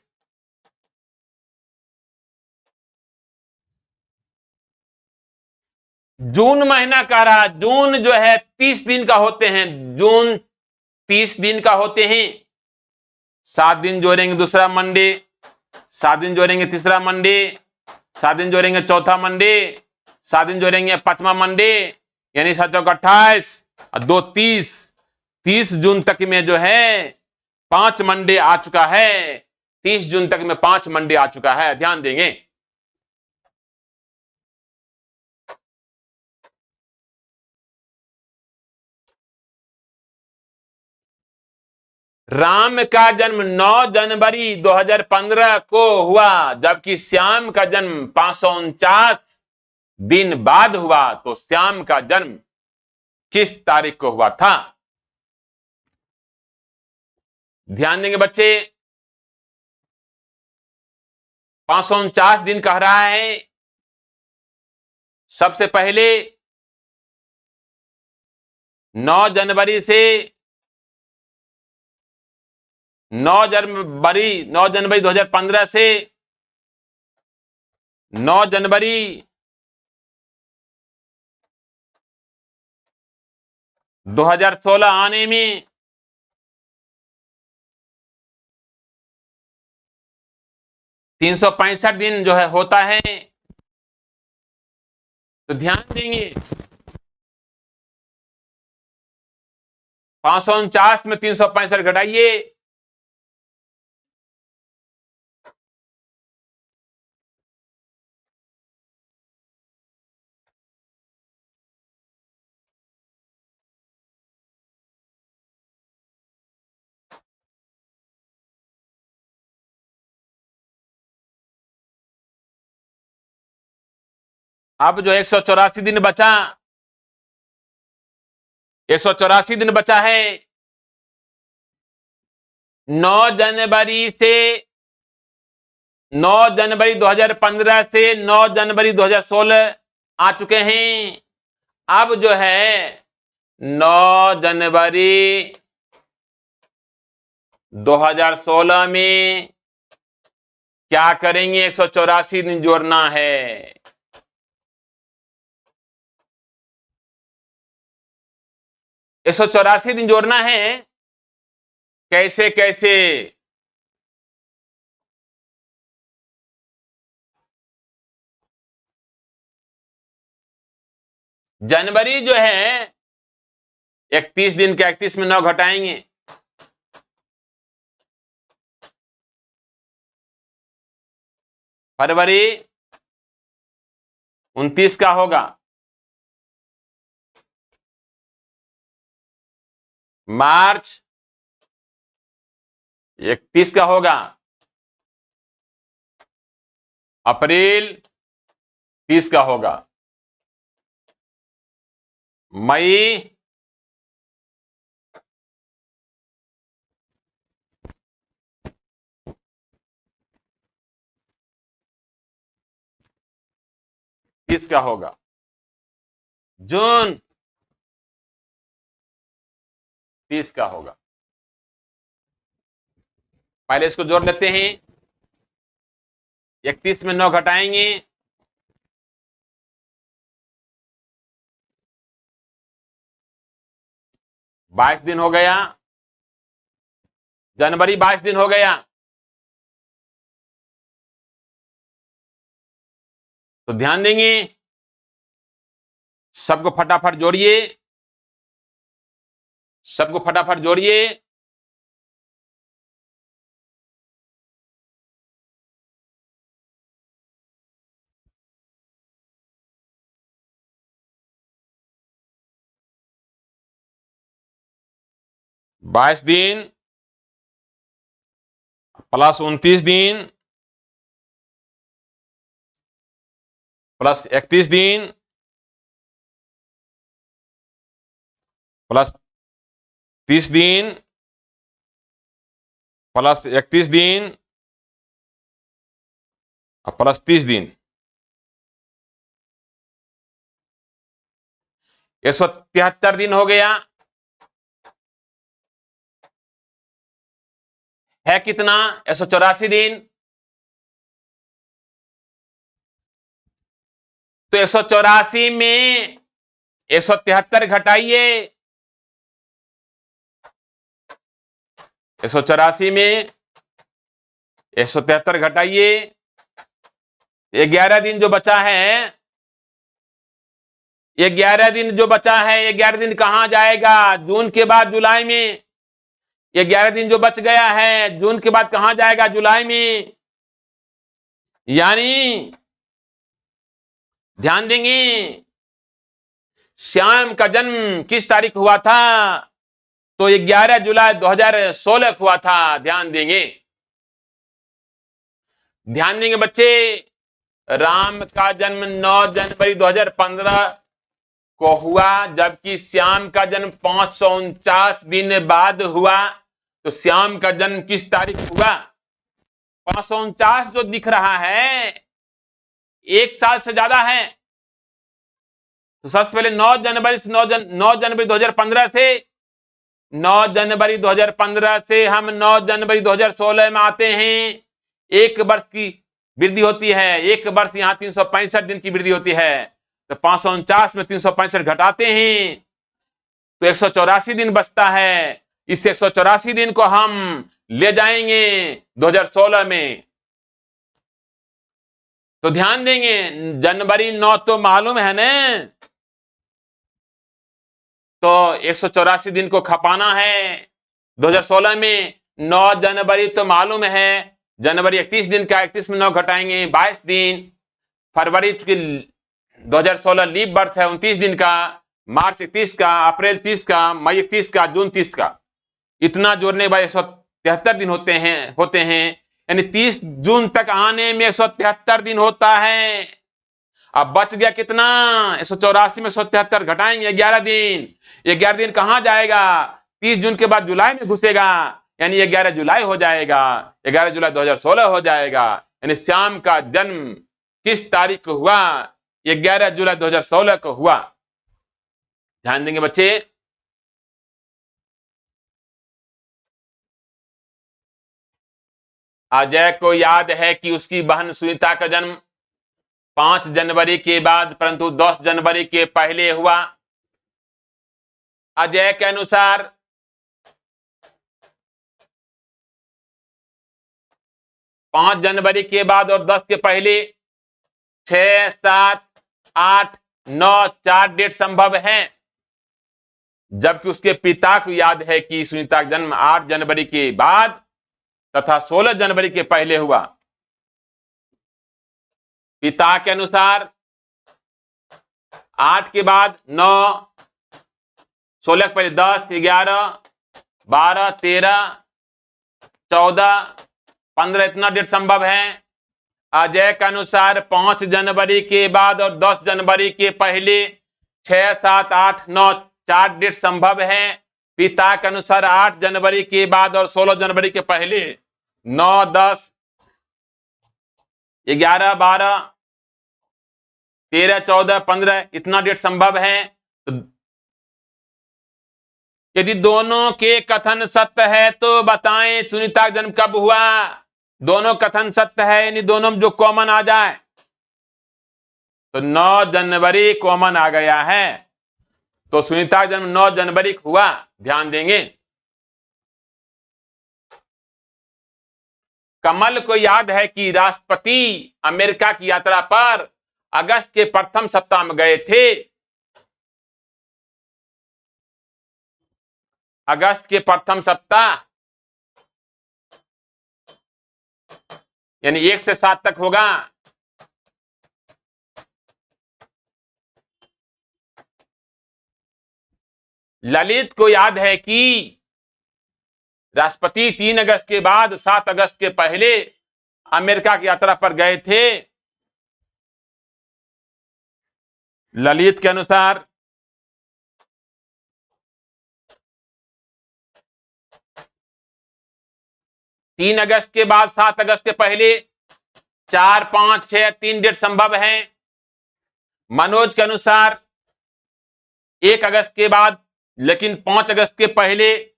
जून महीना कह रहा, जून जो है 30 दिन का होते हैं। जून 30 दिन का होते हैं। 7 दिन जोड़ेंगे दूसरा मंडे, 7 दिन जोड़ेंगे तीसरा मंडे, 7 दिन जोड़ेंगे चौथा मंडे, 7 दिन जोड़ेंगे 5वां मंडे, यानी 7 चौक 28 और 2 30। 30 जून तक में जो है 5 मंडे आ चुका है। 30 जून तक में 5 मंडे आ चुका है, ध्यान देंगे। राम का जन्म 9 जनवरी 2015 को हुआ, जबकि श्याम का जन्म 549 दिन बाद हुआ। तो श्याम का जन्म किस तारीख को हुआ था? ध्यान देंगे बच्चे। 549 दिन कह रहा है। सबसे पहले 9 जनवरी से 9 जनवरी 2015 से 9 जनवरी 2016 आने में 365 दिन जो है होता है। तो ध्यान देंगे, 549 में 365 घटाइए, अब जो 184 दिन बचा, 184 दिन बचा है। 9 जनवरी से 9 जनवरी 2015 से 9 जनवरी 2016 आ चुके हैं। अब जो है 9 जनवरी 2016 में क्या करेंगे? 184 दिन जोड़ना है। 184 दिन जोड़ना है। कैसे कैसे? जनवरी जो है 31 दिन का, 31 में 9 घटाएंगे, फरवरी 29 का होगा, मार्च 31 का होगा, अप्रैल 30 का होगा, मई 30 का होगा, जून 30 का होगा। पहले इसको जोड़ लेते हैं। 31 में 9 घटाएंगे, 22 दिन हो गया। जनवरी 22 दिन हो गया। तो ध्यान देंगे, सबको फटाफट जोड़िए, सबको फटाफट जोड़िए। बाईस दिन प्लस 29 दिन प्लस 31 दिन प्लस 30 दिन प्लस 31 दिन प्लस 30 दिन, 173 दिन हो गया। है कितना? 184 दिन। तो 184 में 173 घटाइए, 184 में 173 घटाइए, 11 दिन जो बचा है, 11 दिन जो बचा है, 11 दिन कहां जाएगा? जून के बाद जुलाई में। 11 दिन जो बच गया है जून के बाद कहां जाएगा? जुलाई में। यानी ध्यान देंगे, श्याम का जन्म किस तारीख हुआ था? तो 11 जुलाई 2016 हुआ था। ध्यान देंगे, ध्यान देंगे बच्चे। राम का जन्म 9 जनवरी 2015 को हुआ, जबकि श्याम का जन्म 549 दिन बाद हुआ। तो श्याम का जन्म किस तारीख हुआ? 549 जो दिख रहा है, 1 साल से ज्यादा है। तो सबसे पहले 9 जनवरी से 9 जनवरी 2015 से 9 जनवरी 2015 से हम 9 जनवरी 2016 में आते हैं। 1 वर्ष की वृद्धि होती है। 1 वर्ष यहां 365 दिन की वृद्धि होती है। तो 549 में 365 घटाते हैं तो 184 दिन बचता है। इस 184 दिन को हम ले जाएंगे 2016 में। तो ध्यान देंगे, जनवरी 9 तो मालूम है ना, तो 184 दिन को खपाना है 2016 में। 9 जनवरी तो मालूम है, जनवरी 31 दिन का, 31 में 9 घटाएंगे 22 दिन। फरवरी 2016 लीप वर्ष है 29 दिन का, मार्च 31 का, अप्रैल 30 का, मई 31 का, जून 30 का। इतना जोड़ने के बाद 173 दिन होते हैं। यानी 30 जून तक आने में 173 दिन होता है। अब बच गया कितना, 184 में 173 घटाएंगे 11 दिन। 11 दिन कहां जाएगा, 30 जून के बाद जुलाई में घुसेगा, यानी 11 जुलाई हो जाएगा, 11 जुलाई 2016 हो जाएगा। यानी श्याम का जन्म किस तारीख को हुआ, 11 जुलाई 2016 को हुआ। ध्यान देंगे बच्चे। अजय को याद है कि उसकी बहन सुनीता का जन्म 5 जनवरी के बाद परंतु 10 जनवरी के पहले हुआ। अजय के अनुसार 5 जनवरी के बाद और 10 के पहले 6, 7, 8, 9 4 डेट संभव है, जबकि उसके पिता को याद है कि सुनीता का जन्म 8 जनवरी के बाद तथा 16 जनवरी के पहले हुआ। पिता के अनुसार 8 के बाद 9, 16 के पहले 10, 11, 12, 13, 14, 15 इतना डेट संभव है। अजय के अनुसार 5 जनवरी के बाद और 10 जनवरी के पहले 6, 7, 8, 9 4 डेट संभव है। पिता के अनुसार 8 जनवरी के बाद और 16 जनवरी के पहले 9, 10, 11, 12, 13, 14, 15 इतना डेट संभव है। तो यदि दोनों के कथन सत्य है तो बताएं सुनीता का जन्म कब हुआ। दोनों कथन सत्य है, यानी दोनों में जो कॉमन आ जाए, तो 9 जनवरी कॉमन आ गया है, तो सुनीता का जन्म 9 जनवरी को हुआ। ध्यान देंगे। कमल को याद है कि राष्ट्रपति अमेरिका की यात्रा पर अगस्त के प्रथम सप्ताह में गए थे। अगस्त के प्रथम सप्ताह यानी 1 से 7 तक होगा। ललित को याद है कि राष्ट्रपति 3 अगस्त के बाद 7 अगस्त के पहले अमेरिका की यात्रा पर गए थे। ललित के अनुसार 3 अगस्त के बाद 7 अगस्त के पहले 4, 5, 6 3 डेट संभव है। मनोज के अनुसार 1 अगस्त के बाद लेकिन 5 अगस्त के पहले।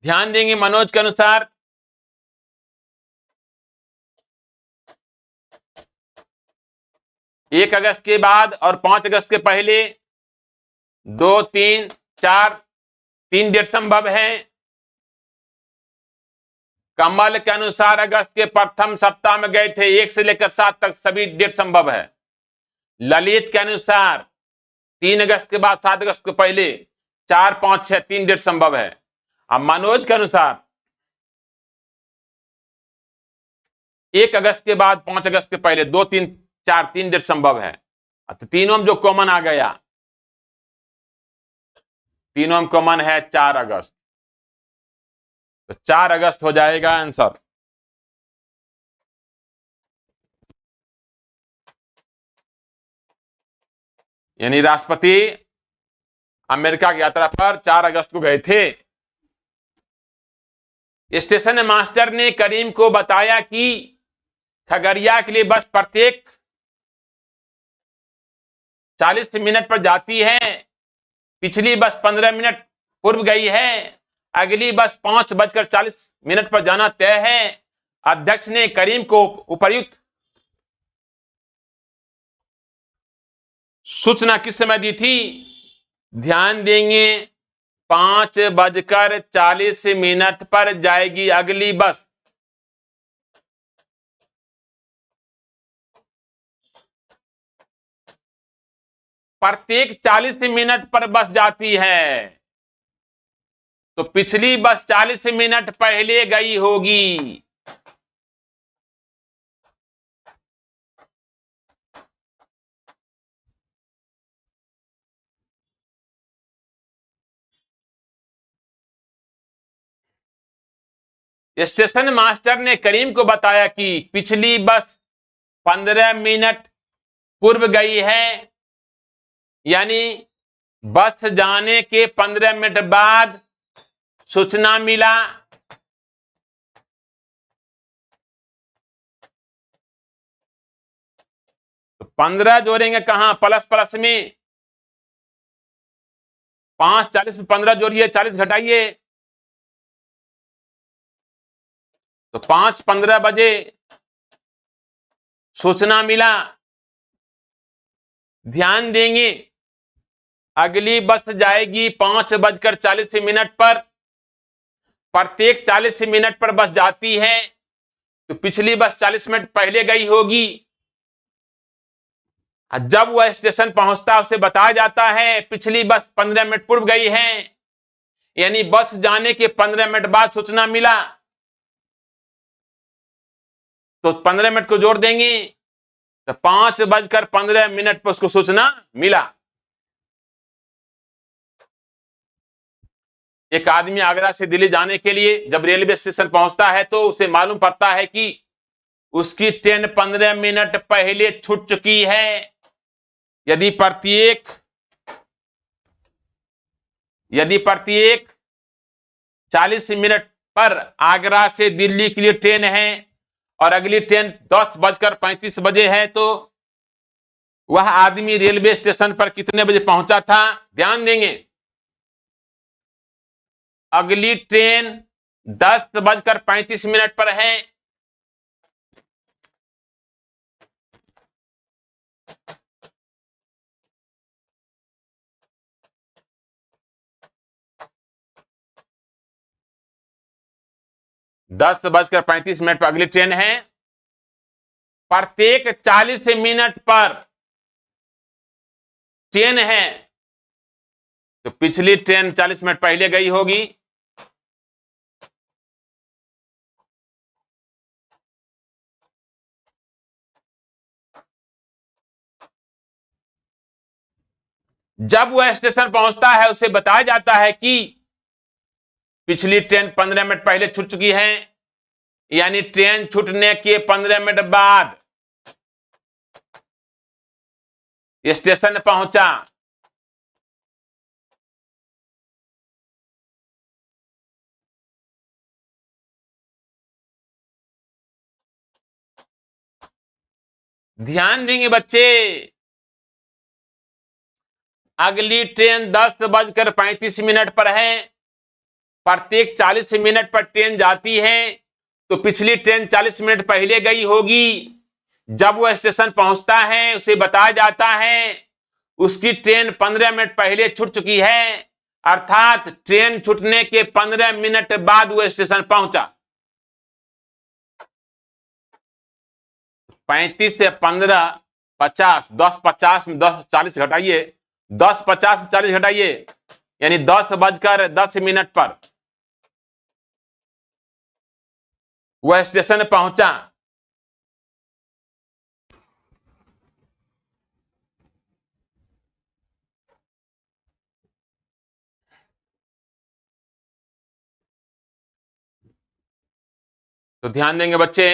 ध्यान देंगे, मनोज के अनुसार 1 अगस्त के बाद और 5 अगस्त के पहले 2, 3, 4 3 डेट संभव है। कमल के अनुसार अगस्त के प्रथम सप्ताह में गए थे, 1 से लेकर 7 तक सभी डेट संभव है। ललित के अनुसार 3 अगस्त के बाद 7 अगस्त के पहले 4, 5, 6 3 डेट संभव है। अब मनोज के अनुसार 1 अगस्त के बाद 5 अगस्त के पहले 2, 3, 4 3 डेट संभव है। तो तीनों में जो कॉमन आ गया, तीनों में कॉमन है 4 अगस्त, तो 4 अगस्त हो जाएगा आंसर। यानी राष्ट्रपति अमेरिका की यात्रा पर 4 अगस्त को गए थे। स्टेशन मास्टर ने करीम को बताया कि खगड़िया के लिए बस प्रत्येक 40 मिनट पर जाती है। पिछली बस 15 मिनट पूर्व गई है, अगली बस 5:40 पर जाना तय है। अध्यक्ष ने करीम को उपर्युक्त सूचना किस समय दी थी। ध्यान देंगे, 5:40 पर जाएगी अगली बस। प्रत्येक 40 मिनट पर बस जाती है, तो पिछली बस 40 मिनट पहले गई होगी। स्टेशन मास्टर ने करीम को बताया कि पिछली बस 15 मिनट पूर्व गई है, यानी बस जाने के 15 मिनट बाद सूचना मिला। तो 15 जोड़ेंगे कहां? प्लस प्लस में 5 40 में 15 जोड़िए, 40 घटाइए, तो 5:15 बजे सूचना मिला। ध्यान देंगे, अगली बस जाएगी 5:40 पर। प्रत्येक 40 मिनट पर बस जाती है, तो पिछली बस 40 मिनट पहले गई होगी। जब वह स्टेशन पहुंचता है उसे बताया जाता है पिछली बस 15 मिनट पूर्व गई है, यानी बस जाने के 15 मिनट बाद सूचना मिला। तो 15 मिनट को जोड़ देंगे, तो 5:15 पर उसको सूचना मिला। एक आदमी आगरा से दिल्ली जाने के लिए जब रेलवे स्टेशन पहुंचता है तो उसे मालूम पड़ता है कि उसकी ट्रेन 15 मिनट पहले छूट चुकी है। यदि प्रत्येक 40 मिनट पर आगरा से दिल्ली के लिए ट्रेन है और अगली ट्रेन 10:35 बजे है, तो वह आदमी रेलवे स्टेशन पर कितने बजे पहुंचा था? ध्यान देंगे, अगली ट्रेन 10:35 पर है, 10:35 पर अगली ट्रेन है। प्रत्येक 40 मिनट पर ट्रेन है, तो पिछली ट्रेन 40 मिनट पहले गई होगी। जब वह स्टेशन पहुंचता है उसे बताया जाता है कि पिछली ट्रेन 15 मिनट पहले छूट चुकी है, यानी ट्रेन छूटने के 15 मिनट बाद स्टेशन पहुंचा। ध्यान देंगे बच्चे, अगली ट्रेन 10:35 पर है। प्रत्येक 40 मिनट पर ट्रेन जाती है, तो पिछली ट्रेन 40 मिनट पहले गई होगी। जब वह स्टेशन पहुंचता है उसे बताया जाता है उसकी ट्रेन 15 मिनट पहले छूट चुकी है, अर्थात ट्रेन छूटने के 15 मिनट बाद वह स्टेशन पहुंचा। 35 से 15 50, 10:50 में 40 घटाइए, 10:50 में 40 घटाइए, यानी 10:10 पर वह स्टेशन पहुंचा। तो ध्यान देंगे बच्चे,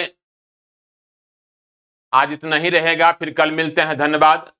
आज इतना ही रहेगा, फिर कल मिलते हैं। धन्यवाद।